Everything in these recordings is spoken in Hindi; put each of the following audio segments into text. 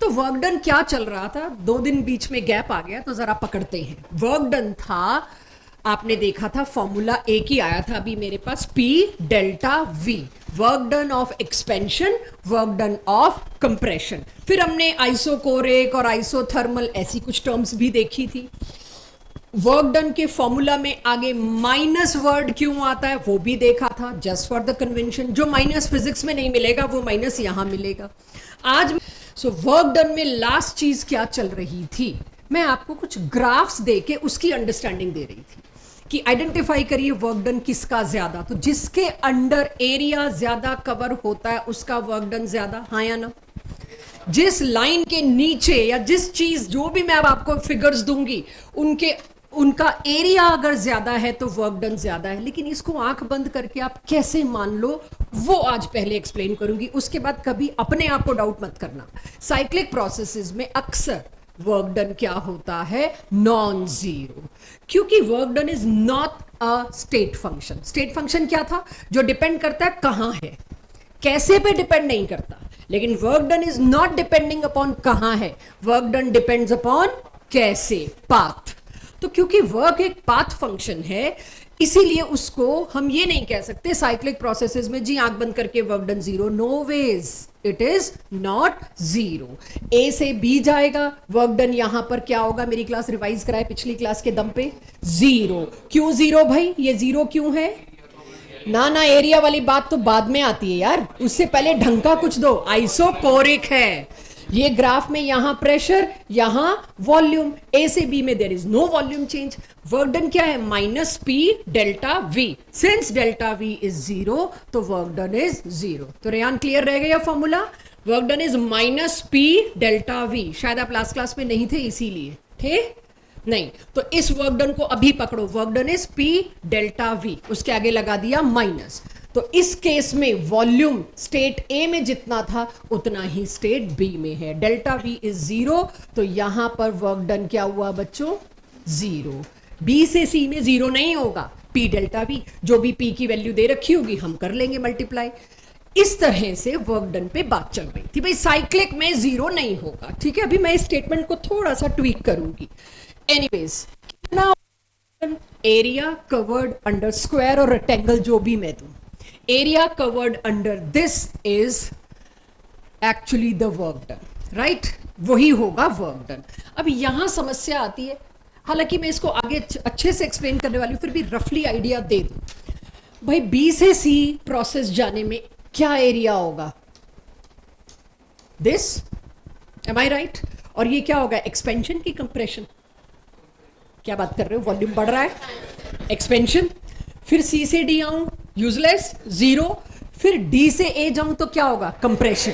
तो वर्क डन क्या चल रहा था, 2 दिन बीच में गैप आ गया, तो जरा पकड़ते हैं। वर्क डन था, आपने देखा था फॉर्मूला एक ही आया था अभी मेरे पास, P delta V, work done of expansion, work done of compression. फिर हमने आइसोकोरिक और आइसोथर्मल ऐसी कुछ टर्म्स भी देखी थी। वर्क डन के फॉर्मूला में आगे माइनस वर्ड क्यों आता है वो भी देखा था, जस्ट फॉर द कन्वेंशन। जो माइनस फिजिक्स में नहीं मिलेगा वो माइनस यहां मिलेगा आज। सो वर्क डन में लास्ट चीज क्या चल रही थी, मैं आपको कुछ ग्राफ्स देके उसकी अंडरस्टैंडिंग दे रही थी कि आइडेंटिफाई करिए वर्क डन किसका ज्यादा, तो जिसके अंडर एरिया ज्यादा कवर होता है उसका वर्क डन ज्यादा, हाँ या ना। जिस लाइन के नीचे या जिस चीज, जो भी मैं अब आपको फिगर्स दूंगी, उनका एरिया अगर ज्यादा है तो वर्क डन ज्यादा है। लेकिन इसको आंख बंद करके आप कैसे मान लो वो आज पहले एक्सप्लेन करूंगी, उसके बाद कभी अपने आप को डाउट मत करना। साइक्लिक प्रोसेसेस में अक्सर वर्क डन क्या होता है, नॉन जीरो, क्योंकि work done is not a state function. State function क्या था, जो डिपेंड करता है कहां है, कैसे पे डिपेंड नहीं करता। लेकिन work done is not depending upon कहां है, वर्क डन डिपेंड्स अपॉन कैसे, पाथ। तो क्योंकि वर्क एक पाथ फंक्शन है, इसीलिए उसको हम ये नहीं कह सकते साइक्लिक प्रोसेसेस में जी आंख बंद करके work done zero, no ways, it is not zero. A से बी जाएगा, वर्क डन यहां पर क्या होगा, मेरी क्लास रिवाइज कराए पिछली क्लास के दम पे, जीरो। क्यों जीरो भाई, ये जीरो क्यों है? ना ना, एरिया वाली बात तो बाद में आती है यार, उससे पहले ढंग का कुछ दो। आइसोकोरिक है ये ग्राफ में, यहां प्रेशर, यहां वॉल्यूम, ए से बी में there is no volume change. Work done क्या है, minus P delta V। Since delta V is zero तो वर्क डन इज जीरो। तो रेयान क्लियर रह गया formula, work done is minus P delta V। शायद आप लास्ट क्लास में नहीं थे इसीलिए थे नहीं, तो इस वर्क डन को अभी पकड़ो, work done is P delta V, उसके आगे लगा दिया माइनस। तो इस केस में वॉल्यूम स्टेट ए में जितना था उतना ही स्टेट बी में है, डेल्टा वी इज जीरो, तो यहां पर वर्क डन क्या हुआ बच्चों, जीरो। बी से सी में जीरो नहीं होगा, पी डेल्टा वी, जो भी पी की वैल्यू दे रखी होगी हम कर लेंगे मल्टीप्लाई। इस तरह से वर्क डन पे बात चल रही थी भाई, साइक्लिक में जीरो नहीं होगा, ठीक है। अभी मैं इस स्टेटमेंट को थोड़ा सा ट्वीक करूंगी। एनीवेज, कितना एरिया कवर्ड अंडर स्क्वायर और रेक्टेंगल जो भी मैं दूं, area covered under this is actually the work done, right? वही होगा work done। अब यहां समस्या आती है, हालांकि मैं इसको आगे अच्छे से एक्सप्लेन करने वाली हूं, फिर भी रफली आइडिया दे दूं भाई। B से C प्रोसेस जाने में क्या एरिया होगा, this, am I right? और ये क्या होगा, एक्सपेंशन की कंप्रेशन? क्या बात कर रहे हो, वॉल्यूम बढ़ रहा है, एक्सपेंशन। फिर C से D आऊं, यूजलेस, जीरो। फिर डी से ए जाऊं तो क्या होगा, कंप्रेशन।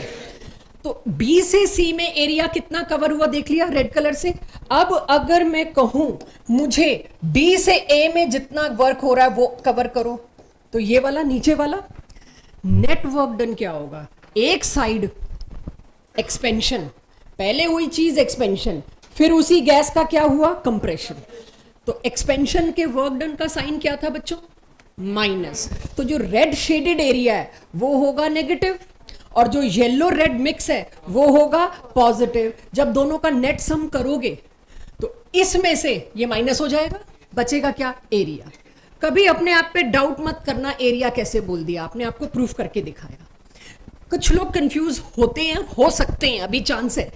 तो बी से सी में एरिया कितना कवर हुआ देख लिया रेड कलर से। अब अगर मैं कहूं मुझे डी से ए में जितना वर्क हो रहा है वो कवर करो, तो ये वाला नीचे वाला नेट वर्क डन क्या होगा, एक साइड एक्सपेंशन, पहले हुई चीज एक्सपेंशन, फिर उसी गैस का क्या हुआ, कंप्रेशन। तो एक्सपेंशन के वर्क डन का साइन क्या था बच्चों, माइनस। तो जो रेड शेडेड एरिया है वो होगा नेगेटिव, और जो येलो रेड मिक्स है वो होगा पॉजिटिव। जब दोनों का नेट सम करोगे तो इसमें से ये माइनस हो जाएगा, बचेगा क्या, एरिया। कभी अपने आप पे डाउट मत करना, एरिया कैसे बोल दिया, आपने आपको प्रूफ करके दिखाया। कुछ लोग कंफ्यूज होते हैं, हो सकते हैं, अभी चांस है।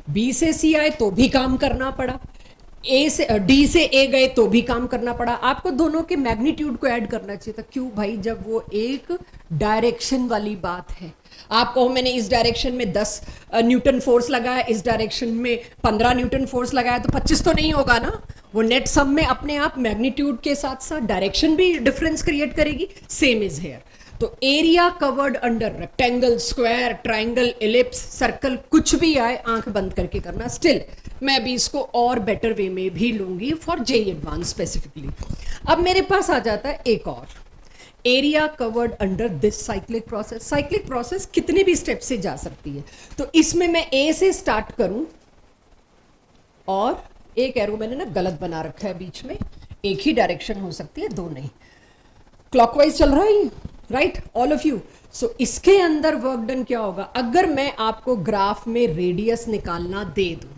बी से सी आए तो भी काम करना पड़ा, ए से डी से ए गए तो भी काम करना पड़ा, आपको दोनों के मैग्नीट्यूड को ऐड करना चाहिए था। क्यों भाई, जब वो एक डायरेक्शन वाली बात है। आप कहो मैंने इस डायरेक्शन में 10 न्यूटन फोर्स लगाया, इस डायरेक्शन में 15 न्यूटन फोर्स लगाया, तो 25 तो नहीं होगा ना। वो नेट सम में अपने आप मैग्नीट्यूड के साथ साथ डायरेक्शन भी डिफरेंस क्रिएट करेगी। Same is here. तो area covered under rectangle, square, triangle, ellipse, circle, कुछ भी आए आंख बंद करके करना। स्टिल मैं भी इसको और बेटर वे में भी लूंगी फॉर जेई एडवांस स्पेसिफिकली। अब मेरे पास आ जाता है एक और, area covered under this cyclic process. Cyclic process कितने भी स्टेप से जा सकती है, तो इसमें मैं ए से स्टार्ट करूं, और एक एरो मैंने ना गलत बना रखा है बीच में, एक ही डायरेक्शन हो सकती है, दो नहीं। क्लॉकवाइज चल रहा है ये, राइट, ऑल ऑफ यू। सो इसके अंदर वर्क डन क्या होगा, अगर मैं आपको ग्राफ में रेडियस निकालना दे दूं,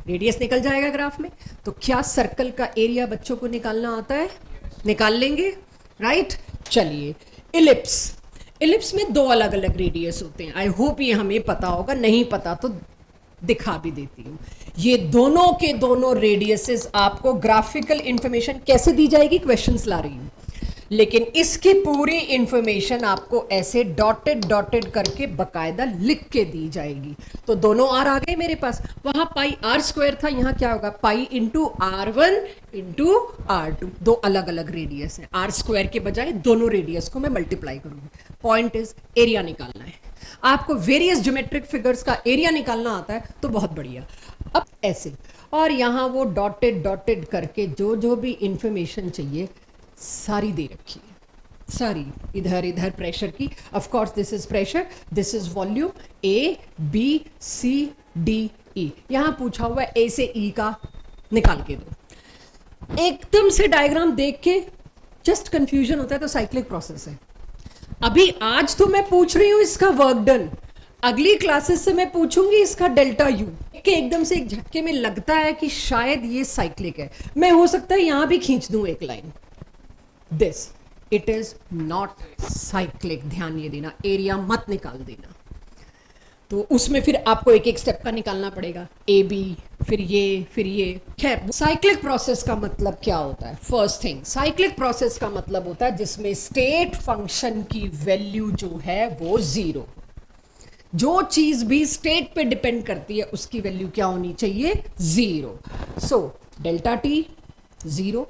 रेडियस निकल जाएगा ग्राफ में, तो क्या सर्कल का एरिया बच्चों को निकालना आता है? निकाल लेंगे, राइट। चलिए, इलिप्स, इलिप्स में दो अलग अलग रेडियस होते हैं। आई होप ये हमें पता होगा, नहीं पता तो दिखा भी देती हूँ। ये दोनों के दोनों रेडियसेस आपको ग्राफिकल इंफॉर्मेशन कैसे दी जाएगी, क्वेश्चंस ला रही हूँ, लेकिन इसकी पूरी इंफॉर्मेशन आपको ऐसे डॉटेड डॉटेड करके बकायदा लिख के दी जाएगी। तो दोनों आर आ गए मेरे पास, वहां पाई आर स्क्वायर था, यहां क्या होगा, pi into R1 into R2। दो अलग अलग रेडियस है, आर स्क्वायर के बजाय दोनों रेडियस को मैं मल्टीप्लाई करूंगी। पॉइंट इज एरिया निकालना है आपको। वेरियस ज्योमेट्रिक फिगर्स का एरिया निकालना आता है तो बहुत बढ़िया। अब ऐसे, और यहां वो डॉटेड डॉटेड करके जो जो भी इंफॉर्मेशन चाहिए सारी दे रखी है, सारी इधर इधर प्रेशर की। Of course this is pressure, this is volume, A B C D E। यहां पूछा हुआ है A से E का निकाल के दो। एकदम से डायग्राम देख के जस्ट कंफ्यूजन होता है, तो साइक्लिक प्रोसेस है। अभी आज तो मैं पूछ रही हूं इसका वर्क डन, अगली क्लासेस से मैं पूछूंगी इसका डेल्टा यू के। एकदम से एक झटके में लगता है कि शायद ये साइक्लिक है, मैं हो सकता है यहां भी खींच दूं एक line. This it is not cyclic, ध्यान ये देना, एरिया मत निकाल देना। तो उसमें फिर आपको एक एक स्टेप का निकालना पड़ेगा, ए बी, फिर ये। खैर, साइक्लिक प्रोसेस का मतलब क्या होता है? फर्स्ट थिंग, साइक्लिक प्रोसेस का मतलब होता है जिसमें स्टेट फंक्शन की वैल्यू जो है वो जीरो। जो चीज भी स्टेट पे डिपेंड करती है उसकी वैल्यू क्या होनी चाहिए? Zero. So delta T zero,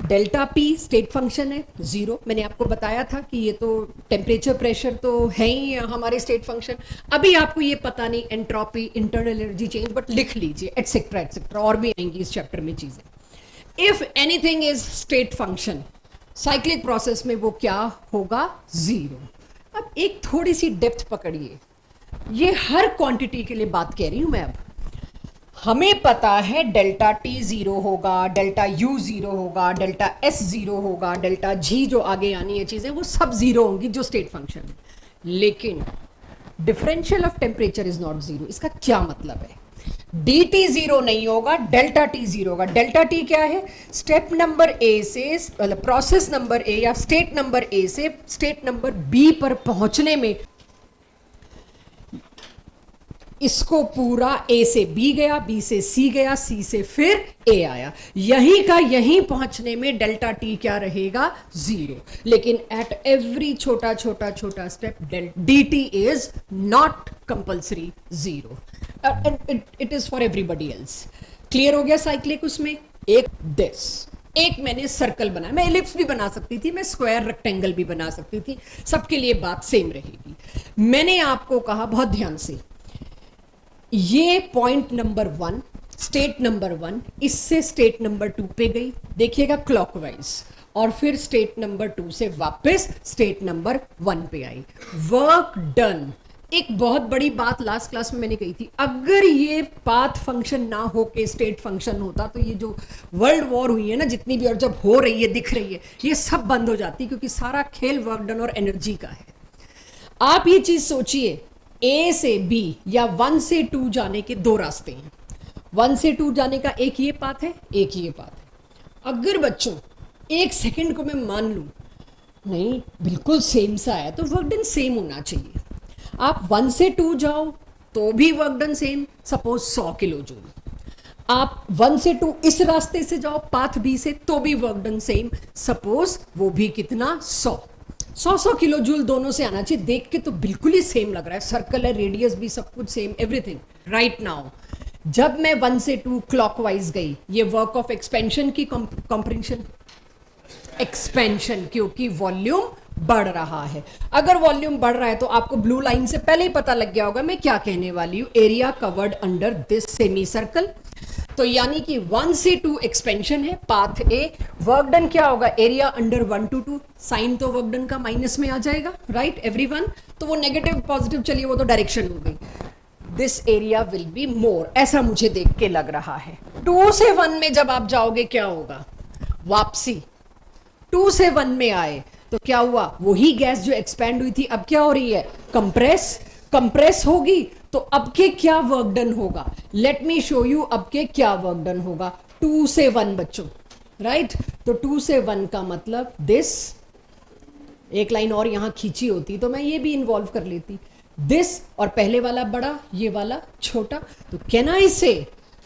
delta P state function है जीरो। मैंने आपको बताया था कि ये तो टेम्परेचर प्रेशर तो है ही हमारे स्टेट फंक्शन। अभी आपको ये पता नहीं entropy, internal energy change, but लिख लीजिए एटसेट्रा एटसेट्रा, और भी आएंगी इस चैप्टर में चीजें। If anything is state function, cyclic process में वो क्या होगा? जीरो। अब एक थोड़ी सी डेप्थ पकड़िए, ये हर क्वांटिटी के लिए बात कह रही हूं मैं। अब हमें पता है डेल्टा टी जीरो होगा, डेल्टा यू जीरो होगा, डेल्टा एस जीरो होगा, डेल्टा जी जो आगे आनी है चीजें वो सब जीरो होंगी जो स्टेट फंक्शन है। लेकिन differential of temperature is not zero. इसका क्या मतलब है? डी टी जीरो नहीं होगा, डेल्टा टी जीरो होगा। डेल्टा टी क्या है? स्टेप नंबर ए से, मतलब प्रोसेस नंबर ए या स्टेट नंबर ए से स्टेट नंबर बी पर पहुंचने में इसको पूरा ए से बी गया, बी से सी गया, सी से फिर ए आया, यहीं का यहीं पहुंचने में डेल्टा टी क्या रहेगा? जीरो। लेकिन एट एवरी छोटा छोटा छोटा step D T is not compulsory zero, it is for everybody else. Clear हो गया साइक्लिक? उसमें एक दिस, एक मैंने सर्कल बनाया, मैं एलिप्स भी बना सकती थी, मैं स्क्वायर रेक्टेंगल भी बना सकती थी, सबके लिए बात सेम रहेगी। मैंने आपको कहा बहुत ध्यान से, ये पॉइंट नंबर 1, स्टेट नंबर 1, इससे स्टेट नंबर 2 पे गई, देखिएगा क्लॉकवाइज, और फिर स्टेट नंबर 2 से वापस स्टेट नंबर 1 पे आई। Work done. एक बहुत बड़ी बात लास्ट क्लास में मैंने कही थी, अगर ये पाथ फंक्शन ना हो के स्टेट फंक्शन होता तो ये जो वर्ल्ड वॉर हुई है ना जितनी भी, और जब हो रही है दिख रही है, ये सब बंद हो जाती, क्योंकि सारा खेल वर्क डन और एनर्जी का है। आप ये चीज सोचिए, ए से बी या 1 से 2 जाने के दो रास्ते हैं। 1 से 2 जाने का एक ये पाथ है, एक ये पाथ है। अगर बच्चों एक सेकंड को मैं मान लूं नहीं बिल्कुल सेम सा है, तो वर्क डन सेम होना चाहिए। आप 1 से 2 जाओ तो भी work done same, suppose 100 kilo joule. आप 1 से 2 इस रास्ते से जाओ पाथ बी से, तो भी वर्क डन सेम, सपोज वो भी कितना? 100 किलो जूल दोनों से आना चाहिए। देख के तो बिल्कुल ही सेम लग रहा है, सर्कल है, रेडियस भी सब कुछ सेम, एवरीथिंग। राइट नाउ जब मैं 1 से 2 क्लॉकवाइज गई, ये वर्क ऑफ एक्सपेंशन की कॉम्प्रेंशन, एक्सपेंशन, क्योंकि वॉल्यूम बढ़ रहा है। अगर वॉल्यूम बढ़ रहा है तो आपको ब्लू लाइन से पहले ही पता लग गया होगा मैं क्या कहने वाली हूं, area covered under this semi circle. तो यानी कि 1 से 2 एक्सपेंशन है, पाथ ए। वर्क डन क्या होगा? एरिया अंडर 1 to 2, साइन तो वर्क डन का माइनस में आ जाएगा, राइट एवरीवन। तो वो नेगेटिव पॉजिटिव, चलिए वो तो डायरेक्शन हो गई। This area will be more, ऐसा मुझे देख के लग रहा है। 2 से 1 में जब आप जाओगे क्या होगा? वापसी। 2 से 1 में आए तो क्या हुआ, वही गैस जो एक्सपैंड हुई थी अब क्या हो रही है, कंप्रेस होगी। तो अब के क्या वर्क डन होगा, लेट मी शो यू अब के क्या वर्क डन होगा। 2 से 1 बच्चों, राइट। तो 2 से 1 का मतलब दिस, एक लाइन और यहां खींची होती तो मैं ये भी इन्वॉल्व कर लेती, दिस और पहले वाला बड़ा, ये वाला छोटा। तो कैन आई से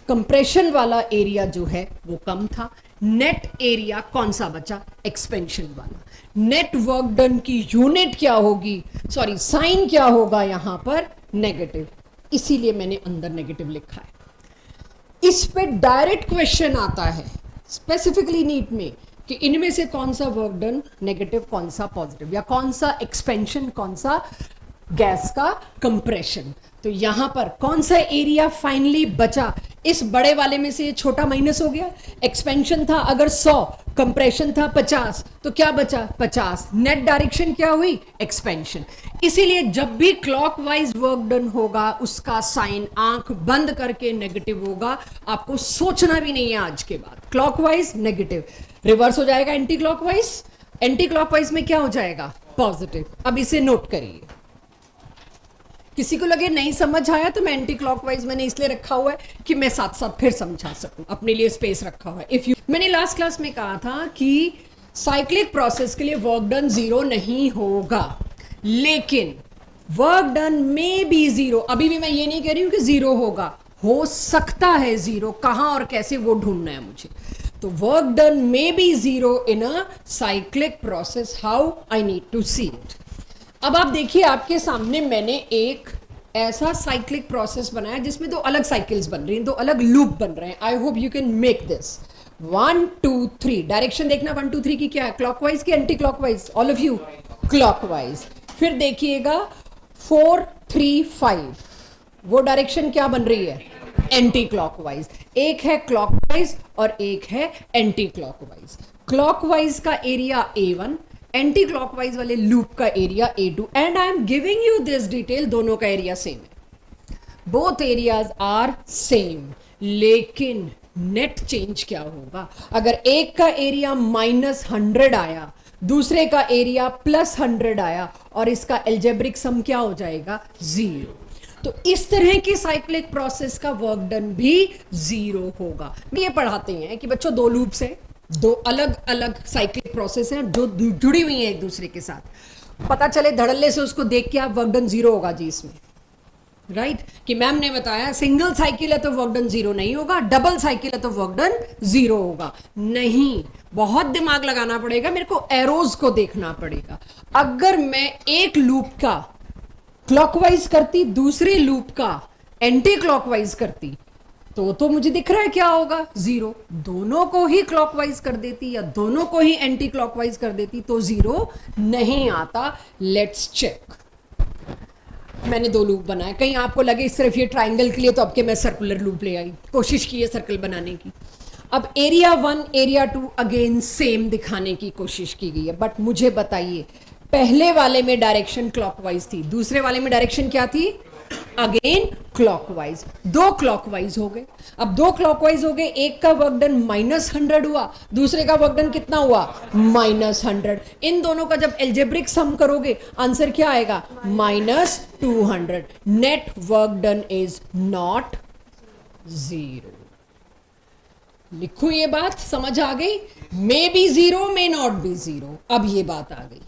कंप्रेशन वाला एरिया जो है वो कम था, नेट एरिया कौन सा बचा, एक्सपेंशन वाला। नेट वर्क डन की यूनिट क्या होगी, सॉरी साइन क्या होगा यहां पर, नेगेटिव, इसीलिए मैंने अंदर नेगेटिव लिखा है। इस पे डायरेक्ट क्वेश्चन आता है स्पेसिफिकली नीट में कि इनमें से कौन सा वर्क डन नेगेटिव, कौन सा पॉजिटिव, या कौन सा एक्सपेंशन, कौन सा गैस का कंप्रेशन। तो यहां पर कौन सा एरिया फाइनली बचा, इस बड़े वाले में से ये छोटा माइनस हो गया। एक्सपेंशन था अगर 100, कंप्रेशन था 50, तो क्या बचा 50, नेट डायरेक्शन क्या हुई, एक्सपेंशन। इसीलिए जब भी क्लॉकवाइज वर्क डन होगा उसका साइन आंख बंद करके नेगेटिव होगा, आपको सोचना भी नहीं है आज के बाद। क्लॉकवाइज नेगेटिव, रिवर्स हो जाएगा एंटी क्लॉकवाइज, एंटी क्लॉकवाइज में क्या हो जाएगा, पॉजिटिव। अब इसे नोट करिए, किसी को लगे नहीं समझ आया तो मैं एंटी क्लॉकवाइज मैंने इसलिए रखा हुआ है कि मैं साथ साथ फिर समझा सकूं, अपने लिए स्पेस रखा हुआ है। इफ यू, मैंने लास्ट क्लास में कहा था कि साइक्लिक प्रोसेस के लिए वर्क डन 0 नहीं होगा, लेकिन वर्क डन में बी 0, अभी भी मैं ये नहीं कह रही हूं कि 0 होगा, हो सकता है 0, कहां और कैसे वो ढूंढना है मुझे। तो वर्क डन में be 0 in a cyclic process, how I need to see it. अब आप देखिए आपके सामने मैंने एक ऐसा साइक्लिक प्रोसेस बनाया जिसमें 2 अलग साइकिल्स बन रही हैं, 2 अलग लूप बन रहे हैं। I hope you can make this. 1 2 3, direction देखना 1 2 3 की क्या है, क्लॉकवाइज की anti clockwise, all of you clockwise. फिर देखिएगा 4 3 5, वो डायरेक्शन क्या बन रही है, एंटी क्लॉकवाइज। एक है क्लॉकवाइज और एक है एंटी क्लॉकवाइज। क्लॉकवाइज का एरिया A1, एंटी क्लॉकवाइज वाले लूप का area A2, and I am giving you this detail, दोनों का एरिया सेम है, बोथ एरियाज आर सेम, लेकिन नेट चेंज क्या होगा। अगर एक का एरिया -100 आया, दूसरे का एरिया +100 आया, और इसका एल्जेब्रिक सम क्या हो जाएगा, 0। तो इस तरह की साइक्लिक प्रोसेस का वर्क डन भी 0 होगा। ये पढ़ाते हैं कि बच्चों 2 लूप्स हैं, 2 अलग अलग साइक्लिक प्रोसेस हैं जो जुड़ी हुई हैं एक दूसरे के साथ। पता चले धड़ल्ले से उसको देख के आप वर्क डन 0 होगा जी इसमें, राइट कि मैम ने बताया सिंगल साइकिल है तो वर्क डन 0 नहीं होगा, डबल साइकिल है तो वर्क डन 0 होगा। नहीं, बहुत दिमाग लगाना पड़ेगा, मेरे को एरोज को देखना पड़ेगा। अगर मैं एक लूप का क्लॉकवाइज करती, दूसरे लूप का एंटी क्लॉकवाइज करती, तो मुझे दिख रहा है क्या होगा, 0। दोनों को ही क्लॉकवाइज कर देती या दोनों को ही एंटी क्लॉकवाइज कर देती तो 0 नहीं आता। Let's check. मैंने 2 लूप बनाए, कहीं आपको लगे सिर्फ ये ट्राइंगल के लिए तो अब के मैं सर्कुलर लूप ले आई, कोशिश की है सर्कल बनाने की। अब एरिया 1 एरिया 2 अगेन सेम दिखाने की कोशिश की गई है, बट मुझे बताइए पहले वाले में डायरेक्शन क्लॉकवाइज थी, दूसरे वाले में डायरेक्शन क्या थी, अगेन क्लॉकवाइज। 2 क्लॉकवाइज हो गए। अब 2 क्लॉकवाइज हो गए, एक का वर्क डन -100 हुआ, दूसरे का वर्क डन कितना हुआ, -100। इन दोनों का जब एल्जेब्रिक सम करोगे आंसर क्या आएगा, -200। Net work done is not 0। लिखूं ये बात, समझ आ गई, may be 0 may not be 0। अब ये बात आ गई।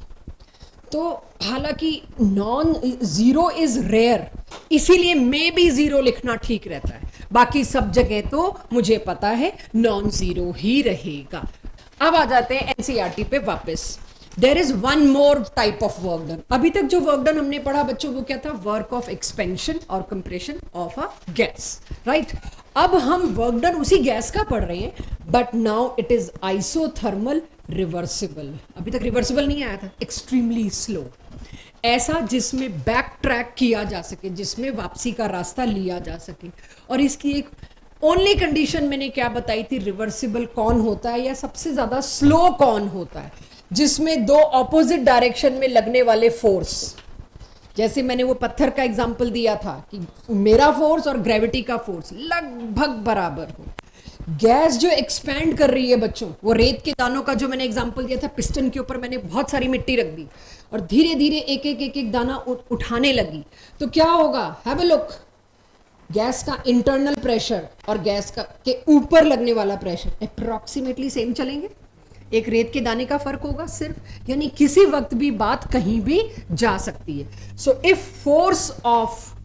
तो हालांकि नॉन 0 इज रेयर, इसीलिए मे बी 0 लिखना ठीक रहता है, बाकी सब जगह तो मुझे पता है नॉन 0 ही रहेगा। अब आ जाते हैं एनसीईआरटी पे वापस। There is one more type of work done. अभी तक जो वर्क डन हमने पढ़ा बच्चों वो क्या था, वर्क ऑफ एक्सपेंशन और compression of a gas, right. अब हम वर्क डन उसी गैस का पढ़ रहे हैं, but now it is isothermal reversible. अभी तक रिवर्सिबल नहीं आया था, एक्सट्रीमली स्लो, ऐसा जिसमें बैक ट्रैक किया जा सके, जिसमें वापसी का रास्ता लिया जा सके। और इसकी एक ओनली कंडीशन मैंने क्या बताई थी, रिवर्सिबल कौन होता है या सबसे ज्यादा स्लो कौन होता है, जिसमें 2 ऑपोजिट डायरेक्शन में लगने वाले फोर्स, जैसे मैंने वो पत्थर का एग्जाम्पल दिया था कि मेरा फोर्स और ग्रेविटी का फोर्स लगभग बराबर हो, गैस जो एक्सपैंड कर रही है बच्चों, वो रेत के दानों का जो मैंने एग्जांपल दिया था, पिस्टन के ऊपर मैंने बहुत सारी मिट्टी रख दी और धीरे धीरे एक एक दाना उठाने लगी, तो क्या होगा? Have a look. गैस का इंटरनल प्रेशर और गैस का के ऊपर लगने वाला प्रेशर अप्रोक्सीमेटली सेम चलेंगे, एक रेत के दाने का फर्क होगा सिर्फ, यानी किसी वक्त भी बात कहीं भी जा सकती है। सो इफ फोर्स ऑफ,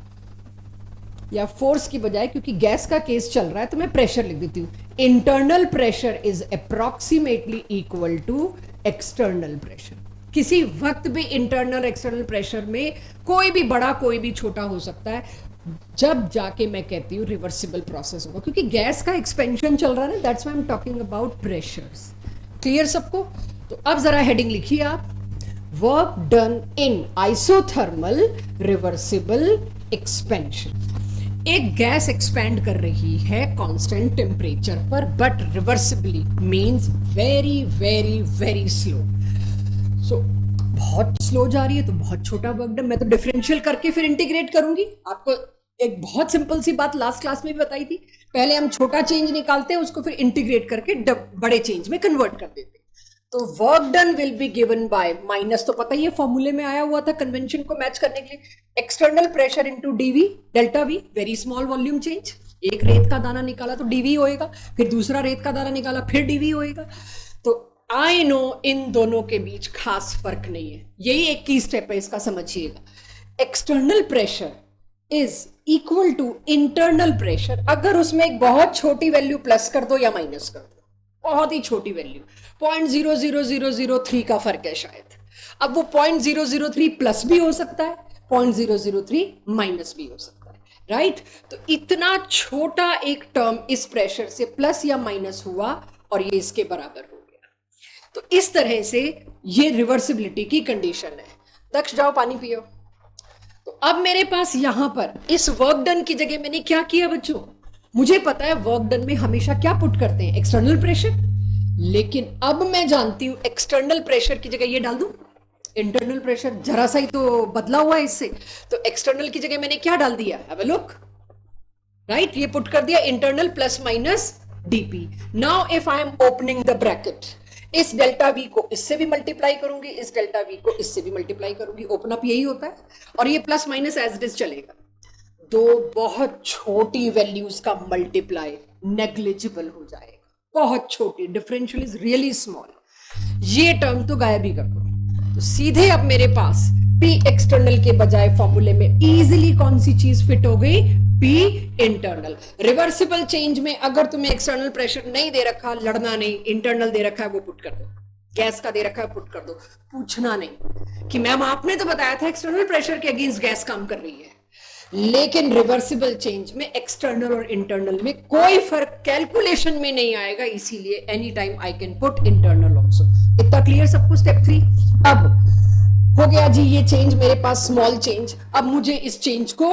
या फोर्स की बजाय क्योंकि गैस का केस चल रहा है तो मैं प्रेशर लिख देती हूं, internal pressure is approximately equal to external pressure. किसी वक्त भी इंटरनल एक्सटर्नल प्रेशर में कोई भी बड़ा कोई भी छोटा हो सकता है, जब जाके मैं कहती हूँ रिवर्सिबल प्रोसेस होगा, क्योंकि गैस का एक्सपेंशन चल रहा है ना, that's why I am talking about pressures. Clear सबको? तो अब जरा हेडिंग लिखिए आप, work done in isothermal reversible expansion. एक गैस एक्सपैंड कर रही है कांस्टेंट टेम्परेचर पर, but reversibly means very very very slow. So बहुत स्लो जा रही है तो बहुत छोटा वर्क डन, मैं तो डिफरेंशियल करके फिर इंटीग्रेट करूंगी। आपको एक बहुत सिंपल सी बात लास्ट क्लास में भी बताई थी, पहले हम छोटा चेंज निकालते हैं, उसको फिर इंटीग्रेट करके बड़े चेंज में कन्वर्ट कर देते हैं। तो work done will be given by minus, तो पता ही है फॉर्मूले में आया हुआ था कन्वेंशन को मैच करने के लिए, external pressure into dV delta V, very small volume change. एक रेत का दाना निकाला तो डीवी होएगा, फिर दूसरा रेत का दाना निकाला फिर डीवी होएगा। तो आई नो इन दोनों के बीच खास फर्क नहीं है, यही एक की स्टेप है, इसका समझिएगा। External pressure is equal to internal pressure, अगर उसमें एक बहुत छोटी वैल्यू प्लस कर दो या माइनस कर दो, बहुत ही छोटी वैल्यू 0.00003 का फर्क है शायद। अब वो 0.003 प्लस भी हो सकता है, 0.003 माइनस भी हो सकता है, राइट? तो इतना छोटा एक टर्म इस प्रेशर से प्लस या माइनस हुआ और ये इसके बराबर हो गया। तो इस तरह से ये रिवर्सिबिलिटी की कंडीशन है। दक्ष जाओ पानी पियो। तो अब मेरे पास यहां पर इस वर्क डन की जगह मैंने क्या किया बच्चों? मुझे पता है वर्क डन में हमेशा क्या पुट करते हैं, एक्सटर्नल प्रेशर, लेकिन अब मैं जानती हूं एक्सटर्नल प्रेशर की जगह ये डाल दूं इंटरनल प्रेशर, जरा सा ही तो बदला हुआ है इससे, तो एक्सटर्नल की जगह मैंने क्या डाल दिया? Have a look, right? ये पुट कर दिया internal plus minus DP. Now if I am opening the bracket, इस डेल्टा वी को इससे भी मल्टीप्लाई करूंगी, इस डेल्टा वी को इससे भी मल्टीप्लाई करूंगी, ओपन अप यही होता है, और ये plus minus as it is चलेगा। दो बहुत छोटी वैल्यूज का मल्टीप्लाई नेग्लिजिबल हो जाएगा, बहुत छोटी, डिफरेंशियल इज रियली स्मॉल। ये टर्म तो गायब ही कर दो। तो सीधे अब मेरे पास P एक्सटर्नल के बजाय फॉर्मूले में इजीली कौन सी चीज फिट हो गई? P internal. रिवर्सिबल चेंज में अगर तुम्हें एक्सटर्नल प्रेशर नहीं दे रखा, लड़ना नहीं, इंटरनल दे रखा है वो पुट कर दो, गैस का दे रखा है पुट कर दो, पूछना नहीं कि मैम आपने तो बताया था एक्सटर्नल प्रेशर के अगेंस्ट गैस काम कर रही है। लेकिन रिवर्सिबल चेंज में एक्सटर्नल और इंटरनल में कोई फर्क कैलकुलेशन में नहीं आएगा, इसीलिए any time I can put internal also. इतना क्लियर सबको? स्टेप 3 अब हो गया जी। ये चेंज मेरे पास स्मॉल चेंज, अब मुझे इस चेंज को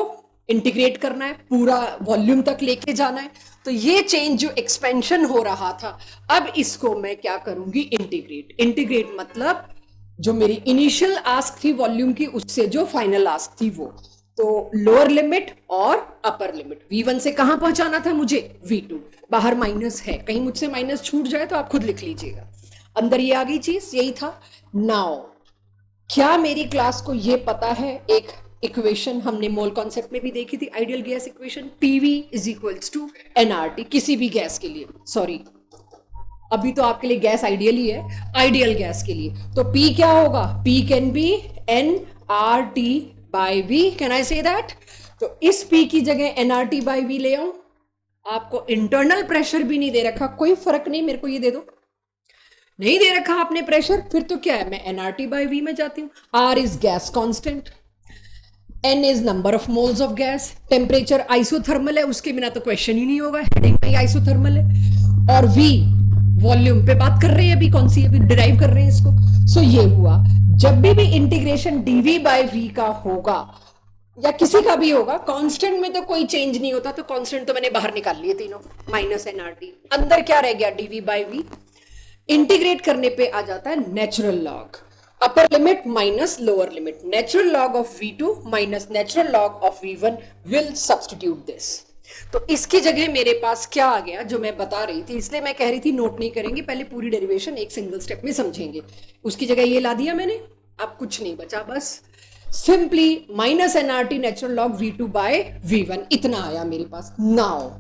इंटीग्रेट करना है, पूरा वॉल्यूम तक लेके जाना है। तो ये चेंज जो एक्सपेंशन हो रहा था, अब इसको मैं क्या करूंगी? इंटीग्रेट। इंटीग्रेट मतलब जो मेरी इनिशियल आस्क थी वॉल्यूम की, उससे जो फाइनल आस्क थी वो, तो लोअर लिमिट और अपर लिमिट, V1 से कहां पहुंचाना था मुझे? V2। बाहर माइनस है, कहीं मुझसे माइनस छूट जाए तो आप खुद लिख लीजिएगा। अंदर ये आ गई चीज, यही था। नाउ क्या मेरी क्लास को ये पता है, एक इक्वेशन हमने मोल कॉन्सेप्ट में भी देखी थी, ideal gas equation, PV is equals to nRT, किसी भी गैस के लिए, सॉरी अभी तो आपके लिए गैस आइडियल ही है, आइडियल गैस के लिए तो P क्या होगा? P can be nRT by V, can I say that? तो इस P की जगह nRT बाय V ले आऊं। आपको इंटरनल प्रेशर भी नहीं दे रखा, कोई फर्क नहीं, मेरे को ये दे दो। नहीं दे रखा आपने प्रेशर, फिर तो क्या है, मैं nRT बाय V में जाती हूं। R is gas constant, N is number of moles of gas, temperature isothermal है, उसके बिना तो क्वेश्चन ही नहीं होगा, हेडिंग में आइसोथर्मल है, और V वॉल्यूम पे बात कर रहे हैं, अभी कौन सी अभी डिराइव कर रहे हैं इसको। सो ये हुआ, जब भी इंटीग्रेशन dV बाय V का होगा या किसी का भी होगा, कांस्टेंट में तो कोई चेंज नहीं होता, तो कांस्टेंट तो मैंने बाहर निकाल लिए तीनों, माइनस nRT, अंदर क्या रह गया? dV bye V। इंटीग्रेट करने पे आ जाता है natural log, upper limit minus lower limit, natural log of V2 minus natural log of V1 will substitute this. तो इसकी जगह मेरे पास क्या आ गया जो मैं बता रही थी, इसलिए मैं कह रही थी नोट नहीं करेंगे, पहले पूरी डेरिवेशन एक सिंगल स्टेप में समझेंगे। उसकी जगह ये ला दिया मैंने, अब कुछ नहीं बचा, बस simply minus NRT natural log v2 by v1 इतना आया मेरे पास। नाउ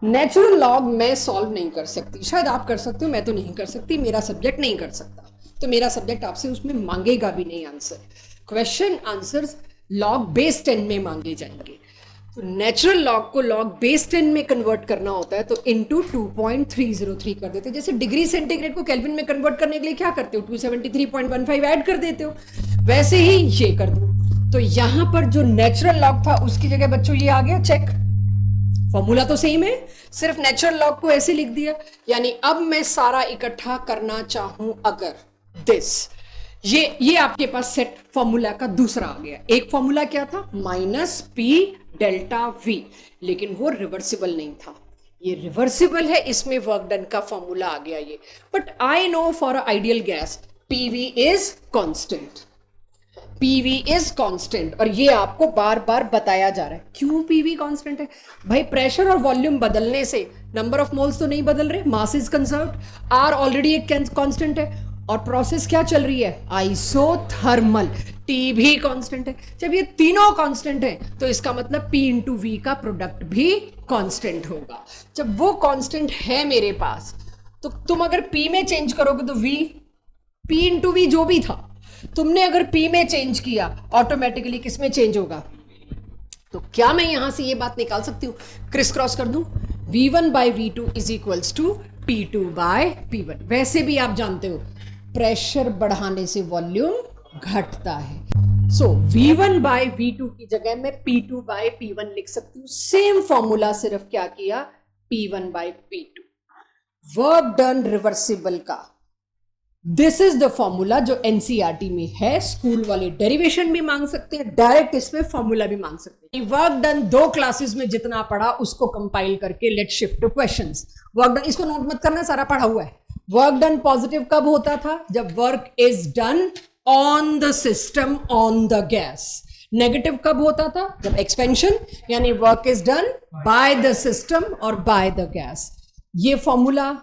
नेचुरल लॉग मैं सॉल्व नहीं कर सकती, शायद आप कर सकते हो, मैं तो नहीं कर सकती, मेरा सब्जेक्ट नहीं कर सकता, तो मेरा सब्जेक्ट आपसे उसमें मांगेगा भी नहीं answer. Question answers log base 10 में मांगे जाएंगे। तो नेचुरल लॉग को लॉग बेस 10 में कन्वर्ट करना होता है तो इनटू 2.303 कर देते हो। जैसे डिग्री सेंटीग्रेड को केल्विन में कन्वर्ट करने के लिए क्या करते हो, 273.15 ऐड कर देते हो, वैसे ही ये कर दो। तो यहां पर जो नेचुरल लॉग था उसकी जगह बच्चों ये आ गया, चेक, फॉर्मूला तो सेम है, सिर्फ नेचुरल लॉग को ऐसे लिख दिया। यानी अब मैं सारा इकट्ठा करना चाहूं अगर, दिस ये आपके पास सेट फॉर्मूला का दूसरा आ गया। एक फॉर्मूला क्या था, माइनस पी डेल्टा वी, लेकिन वो रिवर्सिबल नहीं था, ये रिवर्सिबल है, इसमें वर्क डन का फॉर्मूला आ गया ये। But I know for a ideal gas PV is constant, PV is constant, और ये आपको बार बार बताया जा रहा है। क्यों पीवी कांस्टेंट है भाई? प्रेशर और वॉल्यूम बदलने से नंबर ऑफ मोल्स तो नहीं बदल रहे, mass is conserved, R already एक कांस्टेंट है, और प्रोसेस क्या चल रही है, आइसोथर्मल, टी भी कांस्टेंट है। जब ये तीनों कांस्टेंट है तो इसका मतलब P इंटू वी का प्रोडक्ट भी कांस्टेंट होगा। जब वो कांस्टेंट है मेरे पास तो तुम अगर P में चेंज करोगे तो V, P इंटू वी जो भी था, तुमने अगर P में चेंज किया ऑटोमेटिकली किस में चेंज होगा? तो क्या मैं यहां से ये बात निकाल सकती हूं, क्रिस क्रॉस कर दूं, V1 by V2 is equals to P2 by P1। वैसे भी आप जानते हो प्रेशर बढ़ाने से वॉल्यूम घटता है, सो V1 बाय V2 की जगह मैं P2 बाय P1 लिख सकती हूँ। सेम फॉर्मूला, सिर्फ क्या किया, P1 by P2, work done reversible का। दिस इज द फॉर्मूला जो एनसीईआरटी में है, स्कूल वाले डेरिवेशन भी मांग सकते हैं, डायरेक्ट इसमें फॉर्मूला भी मांग सकते हैं। वर्क डन 2 क्लासेस में जितना पढ़ा उसको कंपाइल करके let shift to questions. Work done, इसको नोट मत करना, सारा पढ़ा हुआ है। वर्क डन पॉजिटिव कब होता था? जब work is done on the system on the gas. Negative कब होता था? जब एक्सपेंशन, यानी work is done by the system और बाय द गैस। ये फॉर्मूला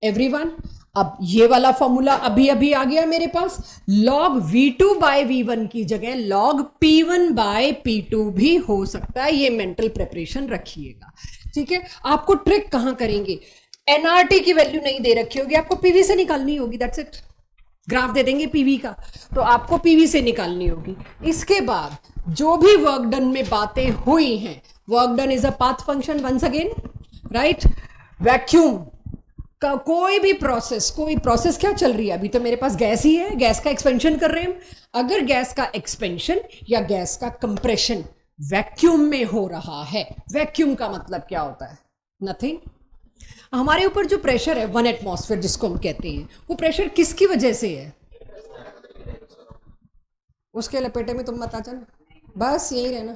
एवरीवन, अब ये वाला फॉर्मूला अभी अभी आ गया मेरे पास, log v2 बाय v1 की जगह log p1 बाय p2 भी हो सकता है। ये मेंटल प्रिपरेशन रखिएगा, ठीक है। आपको ट्रिक कहां करेंगे, एनआरटी की वैल्यू नहीं दे रखी होगी, आपको पीवी से निकालनी होगी, दैट्स इट। ग्राफ दे देंगे पीवी का तो आपको पीवी से निकालनी होगी। इसके बाद जो भी वर्क डन में बातें हुई हैं, work done is a path function once again, right. Vacuum का कोई प्रोसेस क्या चल रही है, अभी तो मेरे पास गैस ही है, गैस का एक्सपेंशन कर रहे हैं। अगर गैस का एक्सपेंशन या गैस का कंप्रेशन वैक्यूम में हो रहा है, वैक्यूम का मतलब क्या होता है, नथिंग। हमारे ऊपर जो प्रेशर है 1 एटमॉस्फेयर जिसको हम कहते हैं, वो प्रेशर किसकी वजह से है? उसके लपेटे में तुम मत आ जाना, बस यही रहना।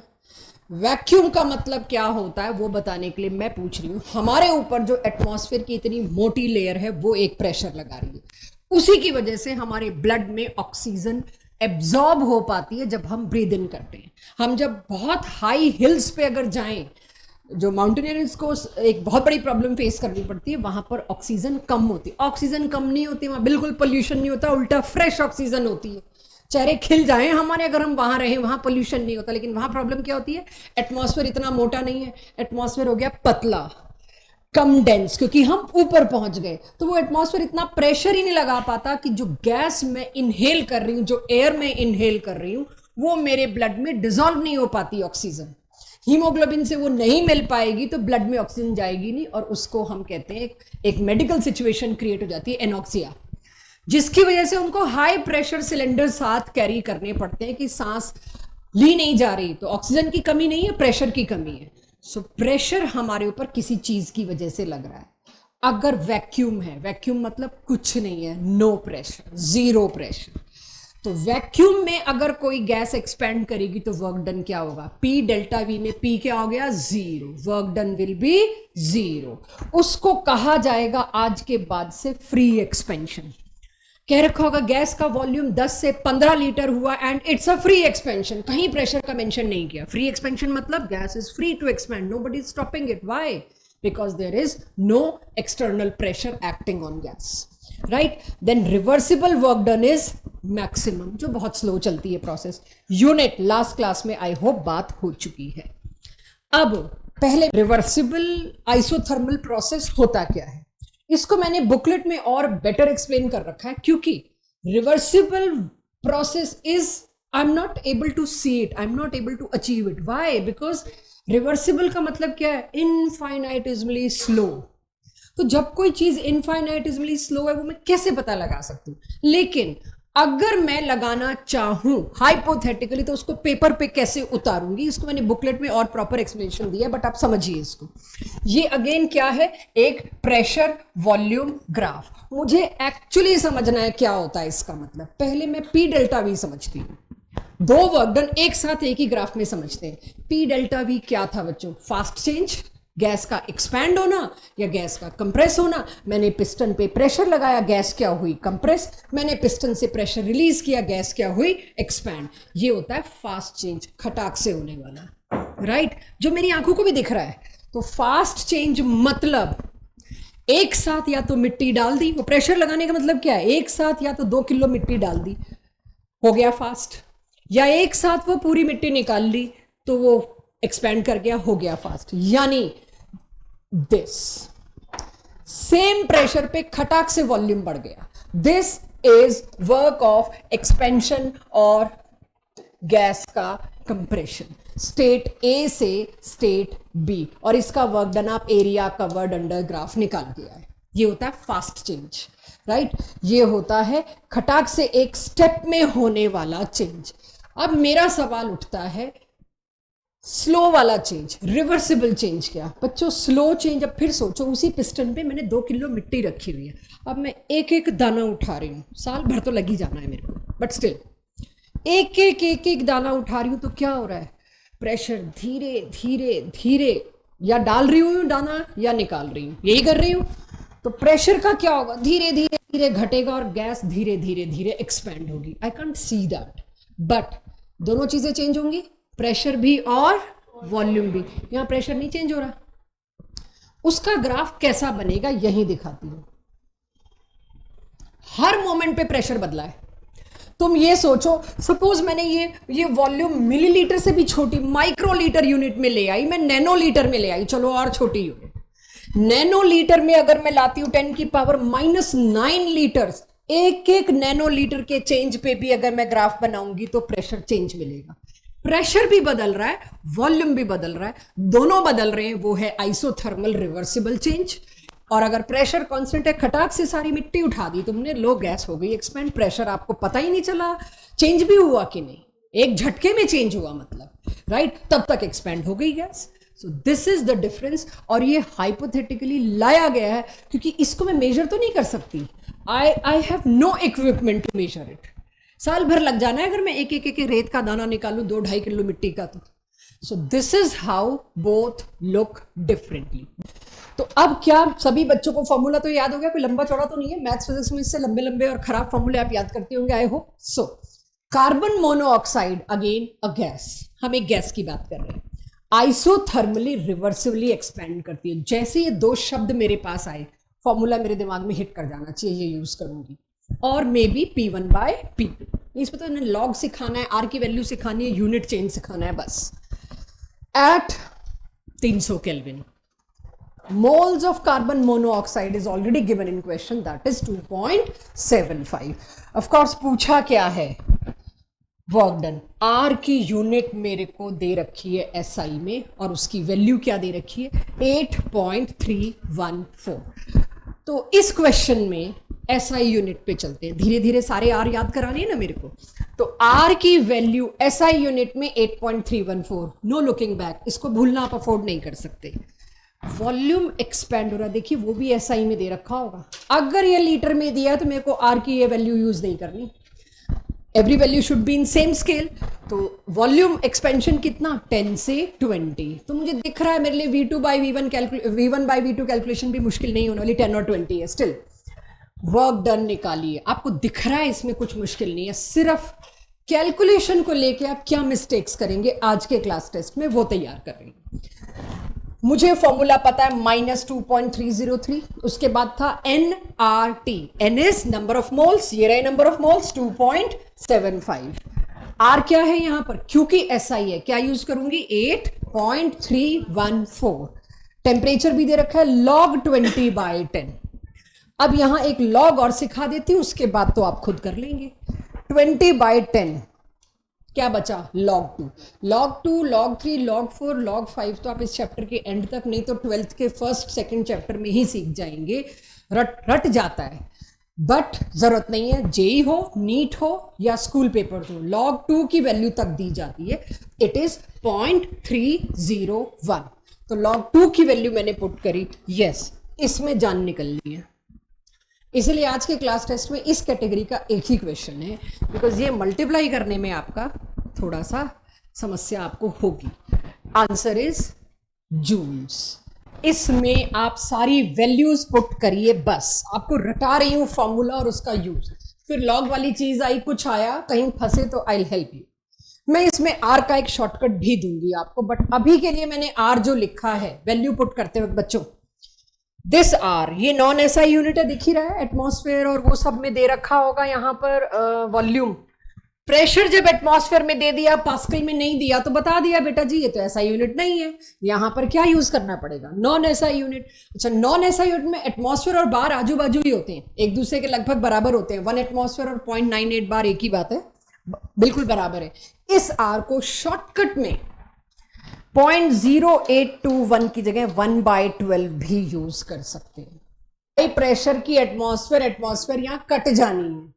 वैक्यूम का मतलब क्या होता है वो बताने के लिए मैं पूछ रही हूँ। हमारे ऊपर जो एटमॉस्फेयर की इतनी मोटी लेयर है वो एक प्रेशर लगा रही है, उसी की वजह से हमारे ब्लड में ऑक्सीजन एब्जॉर्ब हो पाती है जब हम ब्रीद इन करते हैं। हम जब बहुत हाई हिल्स पे अगर जाएं, जो माउंटेनियर्स को एक बहुत बड़ी प्रॉब्लम फेस करनी पड़ती है, वहां पर ऑक्सीजन कम होती है। ऑक्सीजन कम नहीं होती, वहां बिल्कुल पोल्यूशन नहीं होता, उल्टा फ्रेश ऑक्सीजन होती है। चेहरे खिल जाएं हमारे अगर हम वहां रहें, वहां पोल्यूशन नहीं होता। लेकिन वहां प्रॉब्लम क्या होती है, एटमॉस्फेयर इतना मोटा नहीं है, एटमॉस्फेयर हो गया पतला, कम डेंस, क्योंकि हम ऊपर पहुंच गए। तो वो एटमॉस्फेयर इतना प्रेशर ही नहीं लगा पाता कि जो गैस मैं इनहेल कर रही हूँ, जो एयर में इनहेल कर रही हूँ, वो मेरे ब्लड में डिसॉल्व नहीं हो पाती। ऑक्सीजन हीमोग्लोबिन से वो नहीं मिल पाएगी तो ब्लड में ऑक्सीजन जाएगी नहीं, और उसको हम कहते हैं एक मेडिकल सिचुएशन क्रिएट हो जाती है, एनॉक्सिया, जिसकी वजह से उनको हाई प्रेशर सिलेंडर साथ कैरी करने पड़ते हैं कि सांस ली नहीं जा रही। तो ऑक्सीजन की कमी नहीं है, प्रेशर की कमी है। सो प्रेशर हमारे ऊपर किसी चीज की वजह से लग रहा है। अगर वैक्यूम है, वैक्यूम मतलब कुछ नहीं है, नो प्रेशर, जीरो प्रेशर। तो वैक्यूम में अगर कोई गैस एक्सपेंड करेगी तो वर्क डन क्या होगा, P डेल्टा V में P क्या हो गया, 0, वर्क डन विल बी 0। उसको कहा जाएगा आज के बाद से फ्री एक्सपेंशन। कह रखा होगा गैस का वॉल्यूम 10 से 15 लीटर हुआ and it's a free expansion, कहीं प्रेशर का मेंशन नहीं किया। फ्री एक्सपेंशन मतलब gas is free to expand, nobody is stopping it. Why? Because there is no external pressure acting on gas, right. Then reversible work done is maximum, जो बहुत स्लो चलती है प्रोसेस। यूनिट लास्ट क्लास में आई होप बात हो चुकी है। अब पहले रिवर्सिबल आइसोथर्मल प्रोसेस होता क्या है, इसको मैंने बुकलेट में और बेटर एक्सप्लेन कर रखा है, क्योंकि reversible process is I am not able to see it, I am not able to achieve it. Why? Because reversible का मतलब क्या है? Infinitesimally slow. तो जब कोई चीज इनफाइनाइटिजमली स्लो है वो मैं कैसे पता लगा सकती हूँ? लेकिन अगर मैं लगाना चाहूं हाइपोथेटिकली तो उसको पेपर पे कैसे उतारूंगी, इसको मैंने बुकलेट में और प्रॉपर एक्सप्लेनेशन दिया, बट आप समझिए इसको। ये अगेन क्या है? एक प्रेशर वॉल्यूम ग्राफ। मुझे एक्चुअली समझना है क्या होता है इसका मतलब। पहले मैं पी डेल्टा वी समझती हूँ। दो वर्क डन एक साथ एक ही ग्राफ में समझते हैं। पी डेल्टा वी क्या था बच्चों? फास्ट चेंज, गैस का एक्सपैंड होना या गैस का कंप्रेस होना। मैंने पिस्टन पे प्रेशर लगाया, गैस क्या हुई? कंप्रेस। मैंने पिस्टन से प्रेशर रिलीज किया, गैस क्या हुई? एक्सपैंड। ये होता है फास्ट चेंज, खटाक से होने वाला, राइट, जो मेरी आंखों को भी दिख रहा है। तो फास्ट चेंज मतलब एक साथ या तो मिट्टी डाल दी, वो प्रेशर लगाने का मतलब क्या है? एक साथ या तो 2 किलो मिट्टी डाल दी, हो गया फास्ट, या एक साथ वो पूरी मिट्टी निकाल ली तो वो एक्सपैंड कर गया, हो गया फास्ट। यानी दिस सेम प्रेशर पे खटाक से वॉल्यूम बढ़ गया। This is work of expansion और गैस का कंप्रेशन, स्टेट ए से स्टेट बी, और इसका वर्क डन आप एरिया कवर्ड अंडर ग्राफ निकाल दिया है। ये होता है फास्ट चेंज, राइट। ये होता है खटाक से एक स्टेप में होने वाला चेंज। अब मेरा सवाल उठता है स्लो वाला चेंज, रिवर्सिबल चेंज क्या? बच्चों स्लो चेंज, अब फिर सोचो, उसी पिस्टन पे मैंने 2 किलो मिट्टी रखी हुई है, अब मैं एक एक दाना उठा रही हूँ, साल भर तो लग ही जाना है मेरे को, बट स्टिल एक एक दाना उठा रही हूँ, तो क्या हो रहा है? प्रेशर धीरे धीरे धीरे या डाल रही हूँ दाना या निकाल रही हूँ, यही कर रही हूँ। तो प्रेशर का क्या होगा? धीरे धीरे धीरे घटेगा और गैस धीरे धीरे धीरे एक्सपैंड होगी। I can't see that, but दोनों चीजें चेंज होंगी, प्रेशर भी और वॉल्यूम भी। यहां प्रेशर नहीं चेंज हो रहा, उसका ग्राफ कैसा बनेगा यही दिखाती हूं। हर मोमेंट पे प्रेशर बदला है। तुम ये सोचो, सपोज मैंने ये वॉल्यूम मिलीलीटर से भी छोटी माइक्रोलीटर यूनिट में ले आई, मैं नैनोलीटर में ले आई, चलो और छोटी यूनिट, नैनोलीटर में अगर मैं लाती हूं 10 की पावर -9 लीटर्स, एक एक नैनोलीटर के चेंज पे भी अगर मैं ग्राफ बनाऊंगी तो प्रेशर चेंज मिलेगा। प्रेशर भी बदल रहा है, वॉल्यूम भी बदल रहा है, दोनों बदल रहे हैं, वो है आइसोथर्मल रिवर्सिबल चेंज। और अगर प्रेशर कांस्टेंट है, खटाक से सारी मिट्टी उठा दी तुमने, लो गैस हो गई एक्सपेंड, प्रेशर आपको पता ही नहीं चला चेंज भी हुआ कि नहीं, एक झटके में चेंज हुआ मतलब, राइट, तब तक एक्सपेंड हो गई gas. So this is the difference. और ये हाइपोथेटिकली लाया गया है क्योंकि इसको मैं मेजर तो नहीं कर सकती, I have no equipment to measure it. साल भर लग जाना है अगर मैं एक एक रेत का दाना निकालूं 2-2.5 किलो मिट्टी का तो। So this is how both look differently. तो अब क्या सभी बच्चों को फॉर्मूला तो याद हो गया? कोई लंबा चौड़ा तो नहीं है, मैथ्स फिजिक्स में इससे लंबे लंबे और खराब फॉर्मूले आप याद करते होंगे, I hope so. Carbon monoxide again a gas, हम एक गैस की बात कर रहे हैं, आइसोथर्मली रिवर्सिबली एक्सपेंड करती है। जैसे ये दो शब्द मेरे पास आए, फॉर्मूला मेरे दिमाग में हिट कर जाना चाहिए, ये यूज करूंगी। और मे बी P1/P2, इस पर तो इन्हें लॉग सिखाना है, आर की वैल्यू सिखानी है, यूनिट चेंज सिखाना है बस। At 300 kelvin moles of carbon monoxide is already given in question, that is 2.75. of course पूछा क्या है? Work done. आर की यूनिट मेरे को दे रखी है एसआई में और उसकी वैल्यू क्या दे रखी है? 8.314। तो इस क्वेश्चन में एसआई यूनिट पे चलते हैं, धीरे धीरे सारे आर याद कराने हैं ना मेरे को। तो आर की वैल्यू एसआई यूनिट में 8.314, नो लुकिंग बैक, इसको भूलना आप अफोर्ड नहीं कर सकते। वॉल्यूम एक्सपेंड हो रहा है, देखिए वो भी एसआई में दे रखा होगा। अगर ये लीटर में दिया है तो मेरे को आर की ये वैल्यू यूज नहीं करनी, every value should be in same scale. तो वॉल्यूम एक्सपेंशन कितना? 10 से 20। तो मुझे दिख रहा है मेरे लिए V1/V2 कैलकुलेशन भी मुश्किल नहीं होने वाली, 10 और 20 है स्टिल। वर्क डन निकालिए। आपको दिख रहा है इसमें कुछ मुश्किल नहीं है, सिर्फ कैलकुलेशन को लेके आप क्या मिस्टेक्स करेंगे आज के क्लास टेस्ट में वो तैयार कर रही हूं। मुझे फॉर्मूला पता है -2.303, उसके बाद था NRT, N is number of moles, ये रहे नंबर ऑफ मोल्स 2.75। R क्या है यहां पर, क्योंकि SI है क्या यूज करूंगी 8.314। टेम्परेचर भी दे रखा है log 20/10। अब यहां एक log और सिखा देती हूं, उसके बाद तो आप खुद कर लेंगे। 20/10 क्या बचा, log 2, log 2, log 3, log 4, log 5 तो आप इस चैप्टर के एंड तक नहीं तो 12th के फर्स्ट सेकंड चैप्टर में ही सीख जाएंगे। रट जाता है, बट जरूरत नहीं है, जेई हो, नीट हो या स्कूल पेपर हो, log 2 की वैल्यू तक दी जाती है, इट इज 0.301। तो log 2 की वैल्यू मैंने पुट करी, यस इसमें जान निकलनी है। इसलिए आज के क्लास टेस्ट में इस कैटेगरी का एक ही क्वेश्चन है, बिकॉज ये मल्टीप्लाई करने में आपका थोड़ा सा समस्या आपको होगी। Answer is joules. इसमें आप सारी वैल्यूज पुट करिए, बस आपको रटा रही हूं फॉर्मूला और उसका यूज। फिर लॉग वाली चीज आई, कुछ आया, कहीं फंसे तो आई हेल्प यू। मैं इसमें आर का एक शॉर्टकट भी दूंगी आपको, बट अभी के लिए मैंने आर जो लिखा है वैल्यू पुट करते वक्त बच्चों, दिस आर, ये नॉन एसआई यूनिट है, दिख ही रहा है, एटमॉस्फेयर और वो सब में दे रखा होगा यहां पर वॉल्यूम। प्रेशर जब एटमॉस्फेयर में दे दिया, पास्कल में नहीं दिया, तो बता दिया बेटा जी ये तो एसआई यूनिट नहीं है, यहां पर क्या यूज करना पड़ेगा, नॉन एसआई यूनिट। अच्छा, नॉन एसआई यूनिट में एटमॉस्फेयर और बार आजू बाजू ही होते हैं, एक दूसरे के लगभग बराबर होते हैं। 1 एटमॉस्फेयर और 0.98 बार एक ही बात है, बिल्कुल बराबर है। इस आर को शॉर्टकट में 0.0821 की जगह 1/12 भी यूज कर सकते हैं। हाई प्रेशर की एटमॉस्फेयर यहां कट जानी है,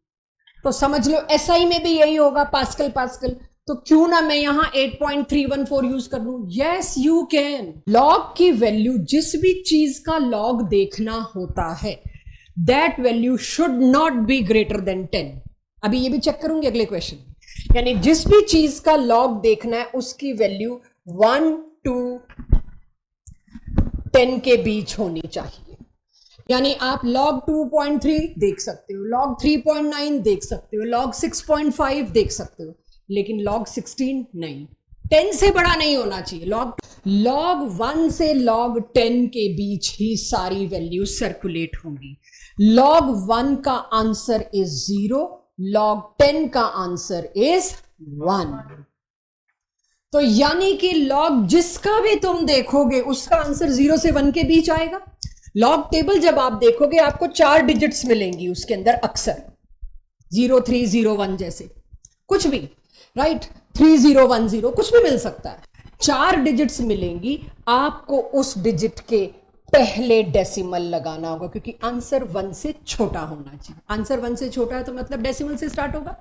तो समझ लो एसआई में भी यही होगा, पास्कल पास्कल। तो क्यों ना मैं यहां 8.314 यूज कर लूं, यस यू कैन। लॉग की वैल्यू, जिस भी चीज का लॉग देखना होता है, that value should not be greater than 10। अभी ये भी चेक करूंगी अगले क्वेश्चन, यानी जिस भी चीज का लॉग देखना है उसकी वैल्यू 1 to 10 के बीच होनी चाहिए। यानी आप log 2.3 देख सकते हो, log 3.9 देख सकते हो, log 6.5 देख सकते हो, लेकिन log 16 नहीं, 10 से बड़ा नहीं होना चाहिए। log 1 से log 10 के बीच ही सारी वैल्यू सर्कुलेट होंगी। log 1 का आंसर इज 0, log 10 का आंसर इज 1। तो यानी कि लॉग जिसका भी तुम देखोगे उसका आंसर 0 से 1 के बीच आएगा। लॉग टेबल जब आप देखोगे आपको 4 डिजिट्स मिलेंगी उसके अंदर, अक्सर 0 3 0 1 जैसे कुछ भी, राइट, 3 0 1 0 कुछ भी मिल सकता है। 4 डिजिट्स मिलेंगी, आपको उस डिजिट के पहले डेसिमल लगाना होगा, क्योंकि आंसर 1 से छोटा होना चाहिए। आंसर 1 से छोटा है तो मतलब डेसिमल से स्टार्ट होगा।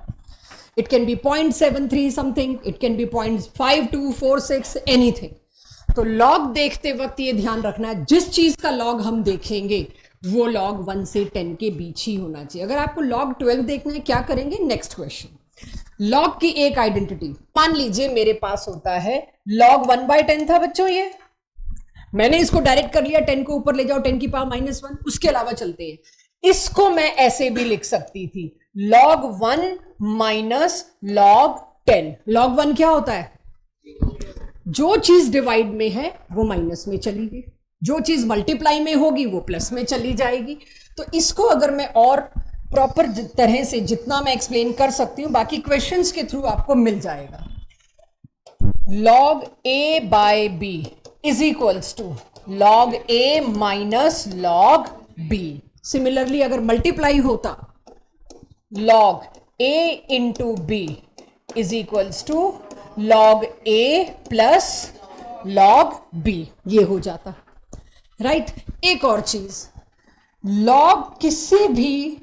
It can be 0.73 something, it can be 0.5246, anything. तो लॉग देखते वक्त ये ध्यान रखना है, जिस चीज का लॉग हम देखेंगे वो लॉग 1 से 10 के बीच ही होना चाहिए। अगर आपको लॉग 12 देखना है, क्या करेंगे, नेक्स्ट क्वेश्चन। लॉग की एक आइडेंटिटी, मान लीजिए मेरे पास होता है लॉग 1/10 था बच्चों, ये मैंने इसको डायरेक्ट कर लिया, 10 को ऊपर ले जाओ 10 की पावर -1। उसके अलावा चलते हैं, इसको मैं ऐसे भी लिख सकती थी, log 1 minus log 10। log 1 क्या होता है, जो चीज डिवाइड में है वो माइनस में चली गई, जो चीज मल्टीप्लाई में होगी वो प्लस में चली जाएगी। तो इसको अगर मैं और प्रॉपर तरह से जितना मैं एक्सप्लेन कर सकती हूं, बाकी क्वेश्चंस के थ्रू आपको मिल जाएगा। log a by b is equals to log a minus log b। Similarly अगर मल्टीप्लाई होता, log a into b is equals to log a plus log b, ये हो जाता, राइट। एक और चीज, log किसी भी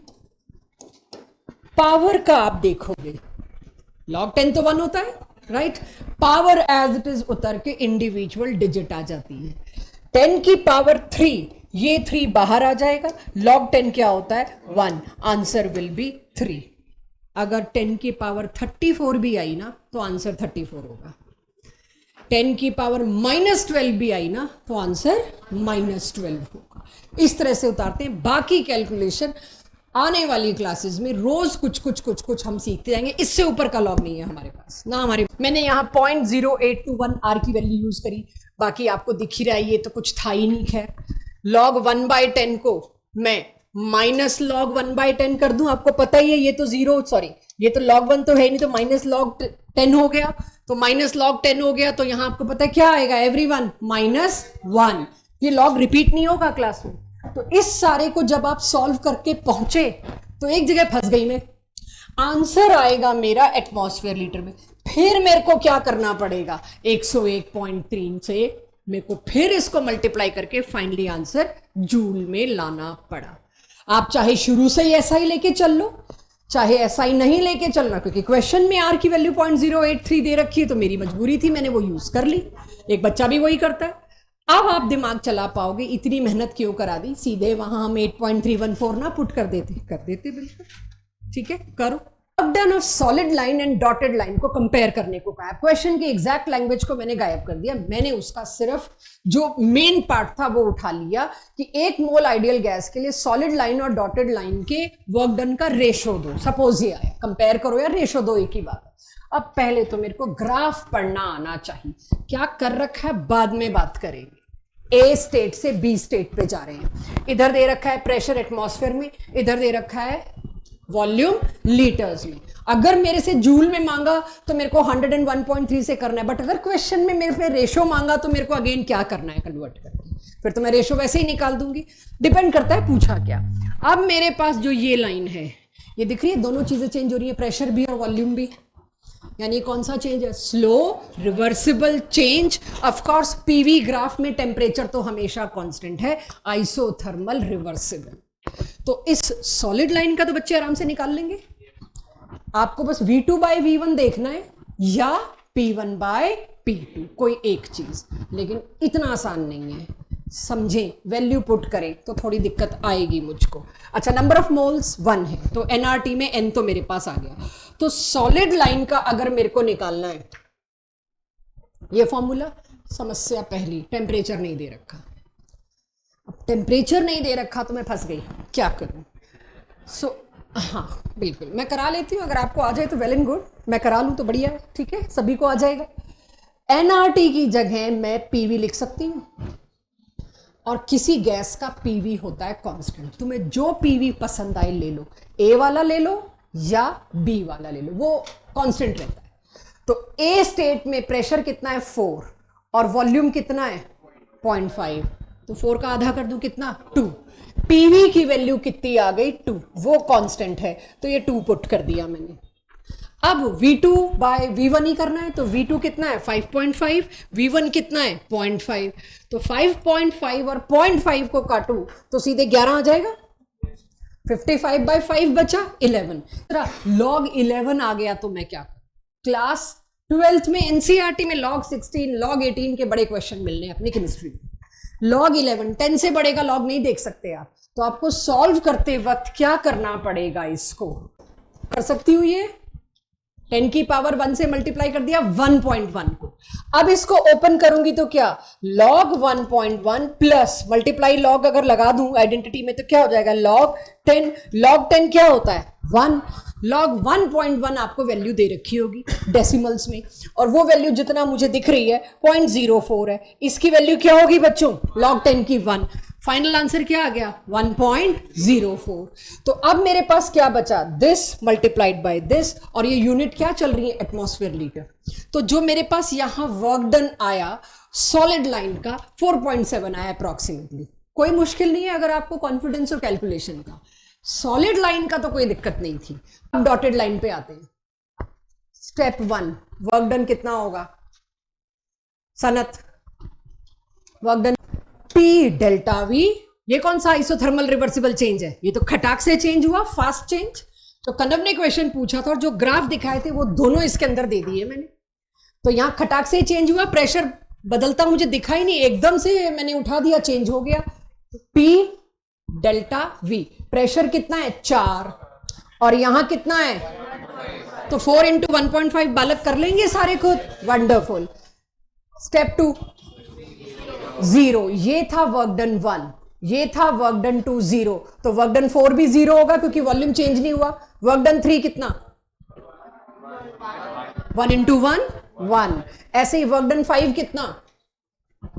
पावर का आप देखोगे, log 10 तो 1 होता है, right, power as it is उतर के इंडिविजुअल डिजिट आ जाती है। 10 की पावर 3, ये 3 बाहर आ जाएगा, log 10 क्या होता है 1, आंसर विल बी 3। अगर 10 की पावर 34 भी आई ना तो आंसर 34 होगा। 10 की पावर -12 भी आई ना तो आंसर -12 होगा। इस तरह से उतारते हैं। बाकी कैलकुलेशन आने वाली क्लासेस में रोज कुछ कुछ कुछ कुछ हम सीखते जाएंगे, इससे ऊपर का लॉग नहीं है हमारे पास ना। मैंने यहाँ 0.0821 आर की वैल्यू यूज करी, बाकी आपको दिख ही रहा है ये तो कुछ था ही नहीं। खैर log 1/10 को मैं माइनस log 1/10 कर दूं, आपको पता ही है ये तो ये तो log 1 तो है नहीं, तो माइनस log 10 हो गया, तो माइनस log 10 हो गया, तो यहां आपको पता है क्या आएगा एवरीवन, -1। ये log रिपीट नहीं होगा क्लास में। तो इस सारे को जब आप सॉल्व करके पहुंचे तो एक जगह फंस गई मैं, आंसर आएगा मेरा एटमॉस्फेयर लीटर में। फिर मेरे को क्या करना पड़ेगा, 101.3 से मेरे को फिर इसको मल्टीप्लाई करके फाइनली आंसर जूल में लाना पड़ा। आप चाहे शुरू से ही ऐसा ही लेके चल लो, चाहे ऐसा ही नहीं लेके चलना, क्योंकि क्वेश्चन में आर की वैल्यू 0.083 दे रखी है, तो मेरी मजबूरी थी, मैंने वो यूज कर ली। एक बच्चा भी वही करता है। अब आप दिमाग चला पाओगे, इतनी मेहनत क्यों करा दी, सीधे वहां हम 8.314 ना पुट कर देते बिल्कुल। ठीक है, करो। अब done of solid line and dotted line को कंपेयर करने को कहा। क्वेश्चन की एग्जैक्ट लैंग्वेज को मैंने गायब कर दिया, मैंने उसका सिर्फ जो मेन पार्ट था वो उठा लिया कि 1 मोल आइडियल गैस के लिए सॉलिड लाइन और डॉटेड लाइन के वर्क डन का रेशो दो। सपोज ये आया, कंपेयर करो यार, रेशो दो एक ही बात है। अब पहले तो मेरे को ग्राफ पढ़ना आना चाहिए, क्या कर रखा है बाद में बात करेंगे। ए स्टेट से बी स्टेट पे जा रहे हैं, इधर दे रखा है प्रेशर एटमॉस्फेयर में, इधर दे रखा है वॉल्यूम लीटर्स में। अगर मेरे से जूल में मांगा तो मेरे को 101.3 से करना है, बट अगर क्वेश्चन में मेरे पे रेशो मांगा तो मेरे को अगेन क्या करना है, कन्वर्ट करके, फिर तो मैं रेशो वैसे ही निकाल दूंगी। डिपेंड करता है पूछा क्या। अब मेरे पास जो ये लाइन है, ये दिख रही है, दोनों चीजें चेंज हो रही है, प्रेशर भी और वॉल्यूम भी। यानी कौन सा चेंज है, slow reversible change. Of course PV graph में टेम्परेचर तो हमेशा कांस्टेंट है, आइसोथर्मल रिवर्सिबल। तो इस सॉलिड लाइन का तो बच्चे आराम से निकाल लेंगे। आपको बस V2/V1 देखना है या P1/P2, कोई एक चीज, लेकिन इतना आसान नहीं है। समझें, वैल्यू पुट करें तो थोड़ी दिक्कत आएगी मुझको। अच्छा, नंबर ऑफ मोल्स 1 है, तो NRT में N तो मेरे पास आ गया। तो सॉलिड लाइन का अगर मेरे को निकालना है, ये फॉर्मूला, समस्या पहली, टेम्परेचर नहीं दे रखा। अब टेम्परेचर नहीं दे रखा तो मैं फंस गई, क्या करूं। हाँ बिल्कुल, मैं करा लेती हूँ, अगर आपको आ जाए तो वेल एंड गुड, मैं करा लूँ तो बढ़िया है, ठीक है, सभी को आ जाएगा। NRT की जगह मैं PV लिख सकती हूँ, और किसी गैस का PV होता है कांस्टेंट। तुम्हें जो PV पसंद आए ले लो, A वाला ले लो या B वाला ले लो, वो कांस्टेंट रहता है। तो A स्टेट में प्रेशर कितना है 4 और वॉल्यूम कितना है 0.5, तो 4 का आधा कर दूं कितना 2। PV की वैल्यू कितनी आ गई 2, वो कांस्टेंट है, तो ये 2 पुट कर दिया मैंने। अब V2/V1 ही करना है, तो V2 कितना है 5.5, V1 कितना है 0.5, तो 5.5 और 0.5 को काटूं तो सीधे 11 आ जाएगा। 55/5 बचा 11, log 11 आ गया तो मैं क्या करूं। क्लास 12th में NCERT में log 16 log 18 के बड़े क्वेश्चन मिलने अपनी केमिस्ट्री में। log 11 10 से बड़े का log नहीं देख सकते आप, तो आपको सॉल्व करते वक्त क्या करना पड़ेगा, इसको कर सकती हूँ, ये 10 की पावर 1 से मल्टीप्लाई कर दिया 1.1 को। अब इसको ओपन करूंगी तो क्या, log 1.1 प्लस मल्टीप्लाई log अगर लगा दूं आइडेंटिटी में तो क्या हो जाएगा log 10। log 10 क्या होता है 1। log 1.1 आपको वैल्यू दे रखी होगी डेसिमल्स में, और वो वैल्यू जितना मुझे दिख रही है 0.04 है। इसकी वैल्यू क्या होगी बच्चों, log 10 की 1। फाइनल आंसर क्या आ गया 1.04। तो अब मेरे पास क्या बचा, दिस मल्टीप्लाइड बाय दिस, और ये यूनिट क्या चल रही है एटमॉस्फेयर लीटर। तो जो मेरे पास यहां वर्क डन आया सॉलिड लाइन का 4.7 आया अप्रॉक्सीमेटली। कोई मुश्किल नहीं है अगर आपको कॉन्फिडेंस और कैलकुलेशन का। सॉलिड लाइन का तो कोई दिक्कत नहीं थी। अब डॉटेड लाइन पे आते हैं। स्टेप 1 वर्क डन कितना होगा, सनत work done P delta V। ये कौन सा आइसोथर्मल रिवर्सिबल चेंज है, ये तो खटाक से चेंज हुआ, फास्ट चेंज। तो कनव ने क्वेश्चन पूछा था और जो ग्राफ दिखाए थे वो दोनों इसके अंदर दे दिए मैंने। तो यहां खटाक से चेंज हुआ, प्रेशर बदलता मुझे दिखा ही नहीं, एकदम से मैंने उठा दिया, चेंज हो गया। P डेल्टा V, प्रेशर कितना है 4 और यहां कितना है, तो 4 इंटू 1.5 बालक कर लेंगे सारे खुद, वंडरफुल। स्टेप 2 0, ये था वर्क डन 1। ये था वर्क डन 2 0, तो वर्क डन 4 भी 0 होगा क्योंकि वॉल्यूम चेंज नहीं हुआ। वर्क डन 3 कितना, 1 into 1 1। ऐसे ही वर्क डन 5 कितना,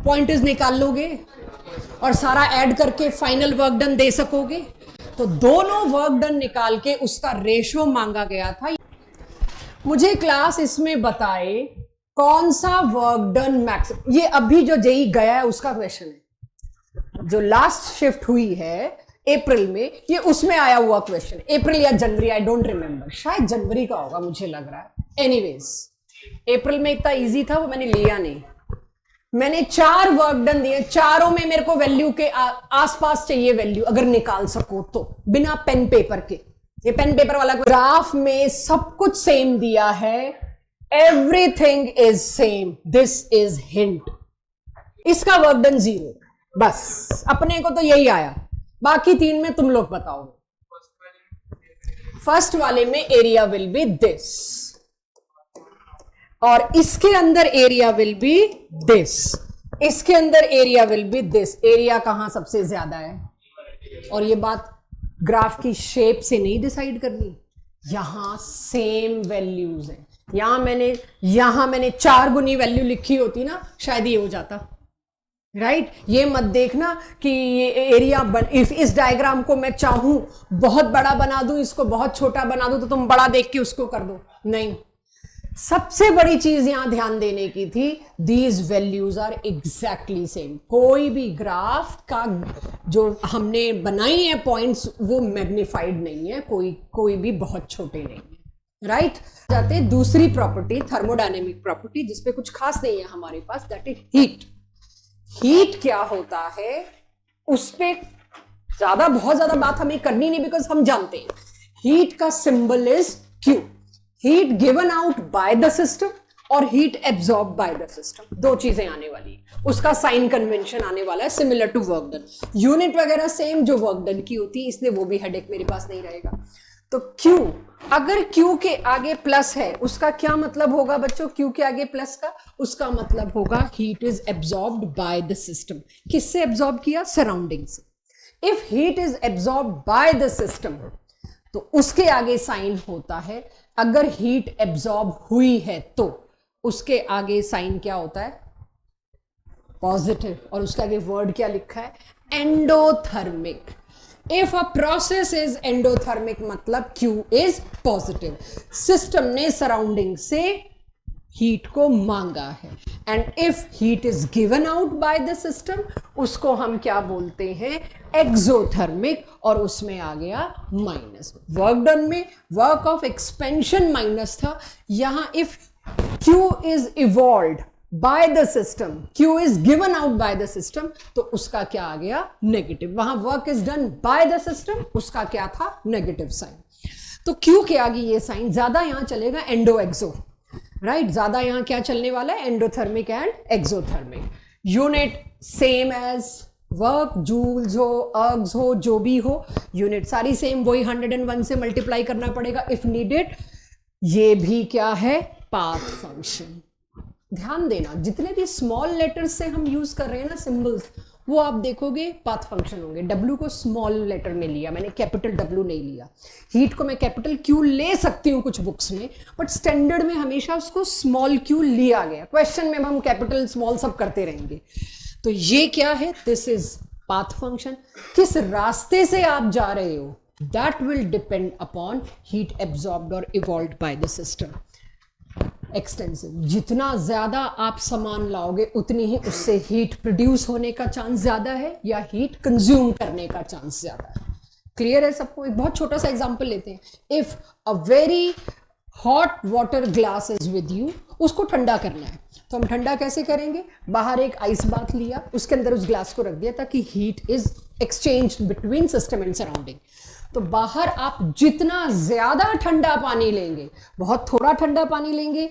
पॉइंटर्स निकाल लोगे और सारा ऐड करके फाइनल वर्क डन दे सकोगे। तो दोनों वर्क डन निकाल के उसका रेशो मांगा गया था। मुझे क्लास इसमें बताए कौन सा वर्क डन मैक्स, ये अभी जो जेई गया है उसका क्वेश्चन है, जो लास्ट शिफ्ट हुई है अप्रैल में, ये उसमें आया हुआ क्वेश्चन, अप्रैल या जनवरी, आई डोंट रिमेंबर, शायद जनवरी का होगा मुझे लग रहा है। एनीवेज अप्रैल में इतना इजी था, वो मैंने लिया नहीं। मैंने 4 वर्क डन दिए, चारों में मेरे को वैल्यू के आसपास चाहिए वैल्यू, अगर निकाल सको तो, बिना पेन पेपर के। ये पेन पेपर वाला ग्राफ में सब कुछ सेम दिया है, everything is same, this is hint. इसका वर्क डन 0, बस अपने को तो यही आया, बाकी 3 में तुम लोग बताओगे। फर्स्ट वाले में एरिया विल बी दिस, और इसके अंदर एरिया विल बी दिस, इसके अंदर area will be this. Area कहां सबसे ज्यादा है, और ये बात ग्राफ की शेप से नहीं डिसाइड करनी, यहां सेम वैल्यूज हैं। यहां मैंने 4 गुनी वैल्यू लिखी होती ना, शायद ये हो जाता, राइट। ये मत देखना कि ये एरिया इस डायग्राम को मैं चाहूं बहुत बड़ा बना दूं, इसको बहुत छोटा बना दूं, तो तुम बड़ा देख के उसको कर दो, नहीं। सबसे बड़ी चीज यहां ध्यान देने की थी, these values are exactly same. कोई भी ग्राफ का जो हमने बनाई है पॉइंट्स, वो मैग्निफाइड नहीं है, कोई भी बहुत छोटे नहीं है, राइट। जाते दूसरी प्रॉपर्टी, थर्मोडायनेमिक प्रॉपर्टी, जिसपे कुछ खास नहीं है हमारे पास, दैट इज हीट। हीट क्या होता है, उस पे बहुत ज्यादा बात हमें करनी नहीं, बिकॉज हम जानते हैं हीट का symbol is Q। Heat given out by the system और heat absorb by the system, 2 चीजें आने वाली है। उसका साइन कन्वेंशन आने वाला है similar to work done, unit वगैरह सेम जो वर्क डन की होती है, इसलिए वो भी हेडेक मेरे पास नहीं रहेगा। तो Q, अगर Q के आगे प्लस है, उसका क्या मतलब होगा बच्चों, Q के आगे प्लस का, उसका मतलब होगा heat is absorbed bye the system. किससे एब्जॉर्ब किया, सराउंडिंग से। If heat is absorbed bye the system, तो उसके आगे साइन होता है, अगर हीट एब्जॉर्ब हुई है तो उसके आगे साइन क्या होता है, पॉजिटिव, और उसके आगे वर्ड क्या लिखा है, endothermic. If a process is endothermic, मतलब Q इज पॉजिटिव। सिस्टम ने सराउंडिंग से हीट को मांगा है, and if heat is given out by the system, उसको हम क्या बोलते हैं, एक्सोथर्मिक, और उसमें आ गया माइनस। वर्क डन में वर्क ऑफ एक्सपेंशन माइनस था, यहां if Q is evolved by the system, Q is given out by the system, तो उसका क्या आ गया, नेगेटिव। वहां work is done by the system, उसका क्या था, नेगेटिव साइन। तो Q के आगे ये साइन ज्यादा यहां चलेगा, एंडो एक्सो, राइट। ज्यादा यहां क्या चलने वाला है, endothermic and exothermic. Unit same as work, joules हो, अर्ग्स हो, जो भी हो, यूनिट सारी सेम, वही 101 से मल्टीप्लाई करना पड़ेगा इफ नीडेड। ये भी क्या है, पाथ फंक्शन। ध्यान देना, जितने भी स्मॉल लेटर्स से हम यूज कर रहे हैं ना सिंबल्स, वो आप देखोगे पाथ फंक्शन होंगे। W को स्मॉल लेटर में लिया मैंने, कैपिटल W नहीं लिया। हीट को मैं कैपिटल Q ले सकती हूँ कुछ बुक्स में, बट स्टैंडर्ड में हमेशा उसको स्मॉल q लिया गया। क्वेश्चन में हम कैपिटल स्मॉल सब करते रहेंगे। तो ये क्या है, दिस इज पाथ फंक्शन। किस रास्ते से आप जा रहे हो, that will depend upon heat absorbed और evolved by the system. Extensive, जितना ज्यादा आप सामान लाओगे उतनी ही उससे हीट प्रोड्यूस होने का चांस ज्यादा है या हीट कंज्यूम करने का चांस ज्यादा है। क्लियर है सबको? एक बहुत छोटा सा एग्जांपल लेते हैं। If a very hot water glass is with you, उसको ठंडा करना है, तो हम ठंडा कैसे करेंगे, बाहर एक आइस बाथ लिया, उसके अंदर उस ग्लास को रख दिया ताकि heat is exchange between system and surrounding. तो बाहर आप जितना ज्यादा ठंडा पानी लेंगे, बहुत थोड़ा ठंडा पानी लेंगे,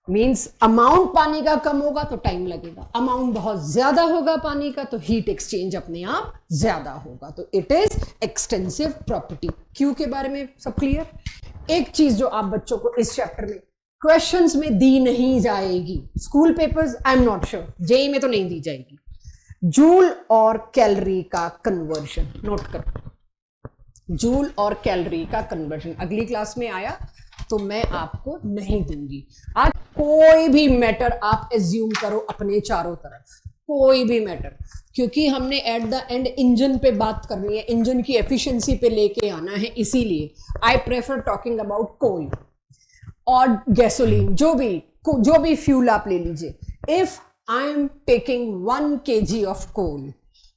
मींस अमाउंट पानी का कम होगा तो टाइम लगेगा, अमाउंट बहुत ज्यादा होगा पानी का तो हीट एक्सचेंज अपने आप ज्यादा होगा। तो it is extensive property. Q के बारे में सब क्लियर? एक चीज जो आप बच्चों को इस चैप्टर में क्वेश्चंस में दी नहीं जाएगी, school papers I am not sure, JEE में तो नहीं दी जाएगी, जूल और कैलोरी का कन्वर्जन नोट करो, जूल और कैलोरी का कन्वर्जन अगली क्लास में आया तो मैं आपको नहीं दूंगी। आज कोई भी मैटर आप एज्यूम करो अपने चारों तरफ, कोई भी मैटर, क्योंकि हमने एट द एंड इंजन पे बात करनी है, इंजन की एफिशिएंसी पे लेके आना है, इसीलिए I prefer talking about coal और गैसोलीन, जो भी फ्यूल आप ले लीजिए। If I am taking 1 kg of coal,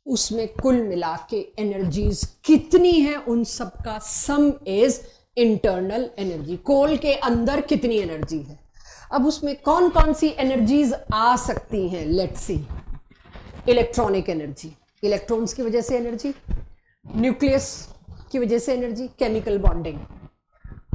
उसमें कुल मिला के एनर्जीज कितनी है, उन सबका sum is internal energy. Coal के अंदर कितनी एनर्जी है, अब उसमें कौन कौन सी एनर्जीज आ सकती हैं, let's see. Electronic energy, electrons की वजह से एनर्जी, न्यूक्लियस की वजह से एनर्जी, केमिकल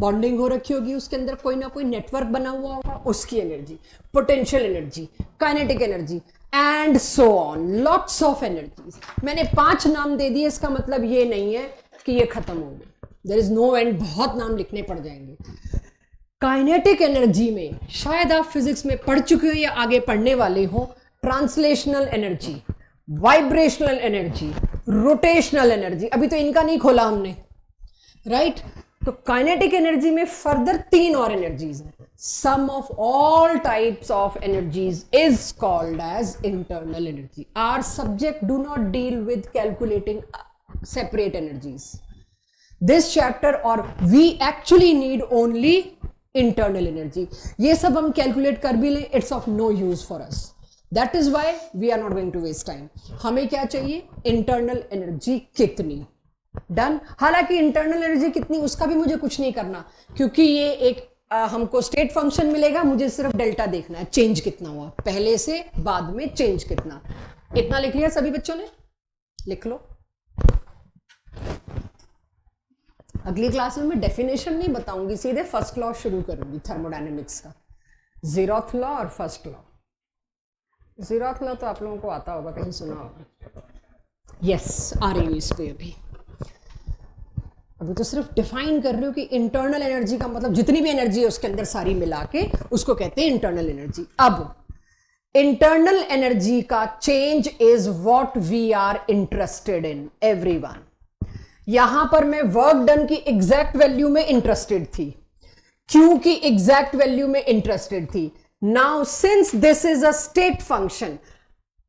बॉन्डिंग हो रखी होगी, उसके अंदर कोई ना कोई नेटवर्क बना हुआ होगा, उसकी energy, potential energy, kinetic energy and so on, lots of energies. मैंने 5 नाम दे दिए, इसका मतलब ये नहीं है कि ये खत्म हो गए, देयर इज नो एंड, बहुत नाम लिखने पड़ जाएंगे। काइनेटिक एनर्जी में शायद आप फिजिक्स में पढ़ चुके हो या आगे पढ़ने वाले हो, translational energy, vibrational energy, rotational energy, अभी तो इनका नहीं खोला हमने, राइट? तो काइनेटिक एनर्जी में फर्दर 3 और एनर्जीज हैं। Sum of all types of energies is called as internal energy. Our subject do not deal with calculating separate energies this chapter, और we actually need only internal energy. ये सब हम कैलकुलेट कर भी लें, it's of no use for us, that is why we are not going to waste time. हमें क्या चाहिए, इंटरनल एनर्जी कितनी, डन। हालांकि इंटरनल एनर्जी कितनी उसका भी मुझे कुछ नहीं करना, क्योंकि ये एक हमको स्टेट फंक्शन मिलेगा, मुझे सिर्फ डेल्टा देखना है, चेंज कितना हुआ पहले से बाद में, चेंज कितना। इतना लिख लिया सभी बच्चों ने, लिख लो। अगली क्लास में मैं डेफिनेशन नहीं बताऊंगी, सीधे फर्स्ट लॉ शुरू करूंगी थर्मोडायनेमिक्स का, जीरोथ लॉ और फर्स्ट लॉ। जीरोथ लॉ तो आप लोगों को आता होगा, कहीं सुना होगा, यस आ रही हूं इस पे। अभी तो सिर्फ डिफाइन कर रही हूं कि इंटरनल एनर्जी का मतलब जितनी भी एनर्जी है उसके अंदर सारी मिला के उसको कहते हैं इंटरनल एनर्जी। अब इंटरनल एनर्जी का change is what we are interested in everyone. यहां पर मैं वर्क डन की एग्जैक्ट वैल्यू में इंटरेस्टेड थी, क्यू की एग्जैक्ट वैल्यू में इंटरेस्टेड थी। Now since this is a state function,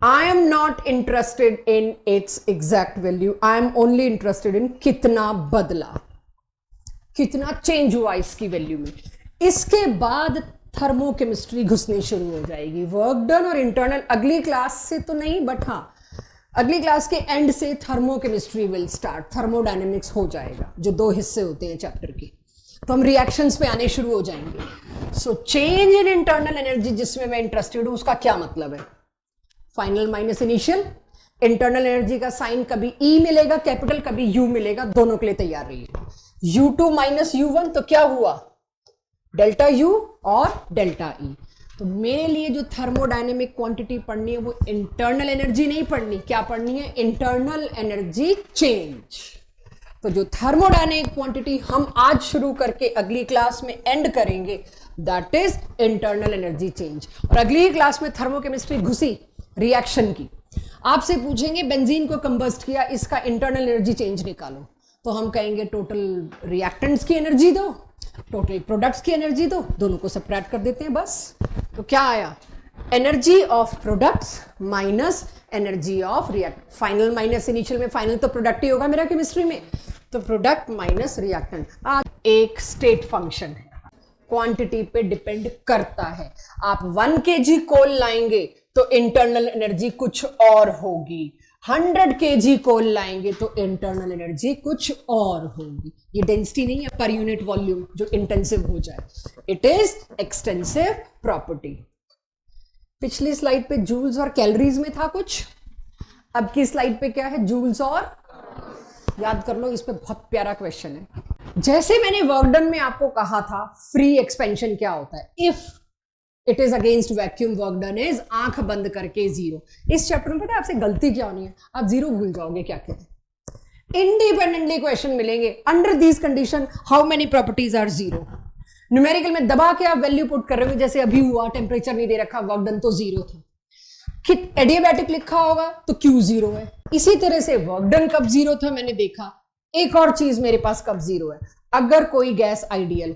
I am not interested in its exact value. I am only interested in कितना बदला, कितना चेंज हुआ इसकी वैल्यू में। इसके बाद थर्मोकेमिस्ट्री घुसनी शुरू हो जाएगी। वर्क डन और इंटरनल अगली क्लास से तो नहीं, बट हाँ अगली क्लास के एंड से थर्मोकेमिस्ट्री विल स्टार्ट, थर्मोडायनेमिक्स हो जाएगा, जो 2 हिस्से होते हैं चैप्टर के, तो हम रिएक्शंस पे आने शुरू हो जाएंगे। So change in internal energy जिसमें मैं इंटरेस्टेड हूं, उसका क्या मतलब है, final minus initial. Internal energy का साइन कभी ई मिलेगा कैपिटल, कभी यू मिलेगा, दोनों के लिए तैयार रहिए। U2 माइनस U1 तो क्या हुआ, डेल्टा यू और डेल्टा ई। तो मेरे लिए जो थर्मोडायनेमिक क्वांटिटी पढ़नी है वो इंटरनल एनर्जी नहीं पढ़नी, क्या पढ़नी है, इंटरनल एनर्जी चेंज। तो जो थर्मोडायनेमिक क्वांटिटी हम आज शुरू करके अगली क्लास में एंड करेंगे, that is internal energy change. और अगली क्लास में थर्मोकेमिस्ट्री घुसी रिएक्शन की, आपसे पूछेंगे बेंजीन को कंबस्ट किया, इसका इंटरनल एनर्जी चेंज निकालो, तो हम कहेंगे टोटल रिएक्टेंट्स की एनर्जी दो, टोटल प्रोडक्ट्स की एनर्जी दो, दोनों को सब्ट्रैक्ट कर देते हैं बस। तो क्या आया, energy of products minus energy of reactant. Final minus initial में, फाइनल तो प्रोडक्ट ही होगा मेरा केमिस्ट्री में, तो प्रोडक्ट माइनस रिएक्टेंट। आज एक स्टेट फंक्शन है, क्वांटिटी पे डिपेंड करता है। आप 1 kg कोल लाएंगे तो इंटरनल एनर्जी कुछ और होगी, 100 kg कोल लाएंगे तो इंटरनल एनर्जी कुछ और होगी। ये डेंसिटी नहीं है पर यूनिट वॉल्यूम जो इंटेंसिव हो जाए, इट इज एक्सटेंसिव प्रॉपर्टी। पिछली स्लाइड पे जूल्स और कैलोरीज में था कुछ, अब की स्लाइड पे क्या है, जूल्स और, याद कर लो, इस पे बहुत प्यारा क्वेश्चन है। जैसे मैंने वर्क डन में आपको कहा था फ्री एक्सपेंशन क्या होता है, if it is against vacuum work done is आंख बंद करके 0। इस चैप्टर में पता है आपसे गलती क्या होनी है, आप 0 भूल जाओगे क्या क्या है। इंडिपेंडेंटली क्वेश्चन मिलेंगे, under these condition how many properties are 0। Numerical में दबा के आप वैल्यू पुट कर रहे हो, जैसे अभी हुआ, टेम्परेचर नहीं दे रखा, वर्क डन तो 0 था। कि एडियाबैटिक लिखा होगा तो Q जीरो है। इसी तरह से वर्क डन कब जीरो था मैंने देखा। एक और चीज मेरे पास कब जीरो है, अगर कोई गैस आइडियल,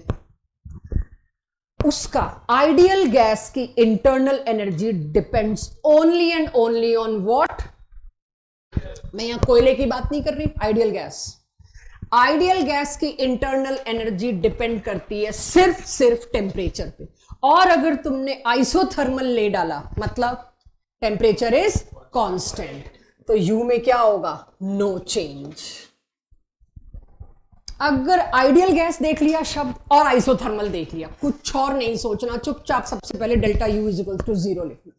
उसका आइडियल गैस की internal energy depends only and only on what, मैं यहां कोयले की बात नहीं कर रही, आइडियल गैस। आइडियल गैस की इंटरनल एनर्जी डिपेंड करती है सिर्फ टेम्परेचर पे। और अगर तुमने आइसोथर्मल ले डाला मतलब टेम्परेचर इज कांस्टेंट, तो यू में क्या होगा, नो चेंज। अगर आइडियल गैस देख लिया शब्द और आइसोथर्मल देख लिया, कुछ और नहीं सोचना, चुपचाप सबसे पहले delta U is equal to zero लिखना।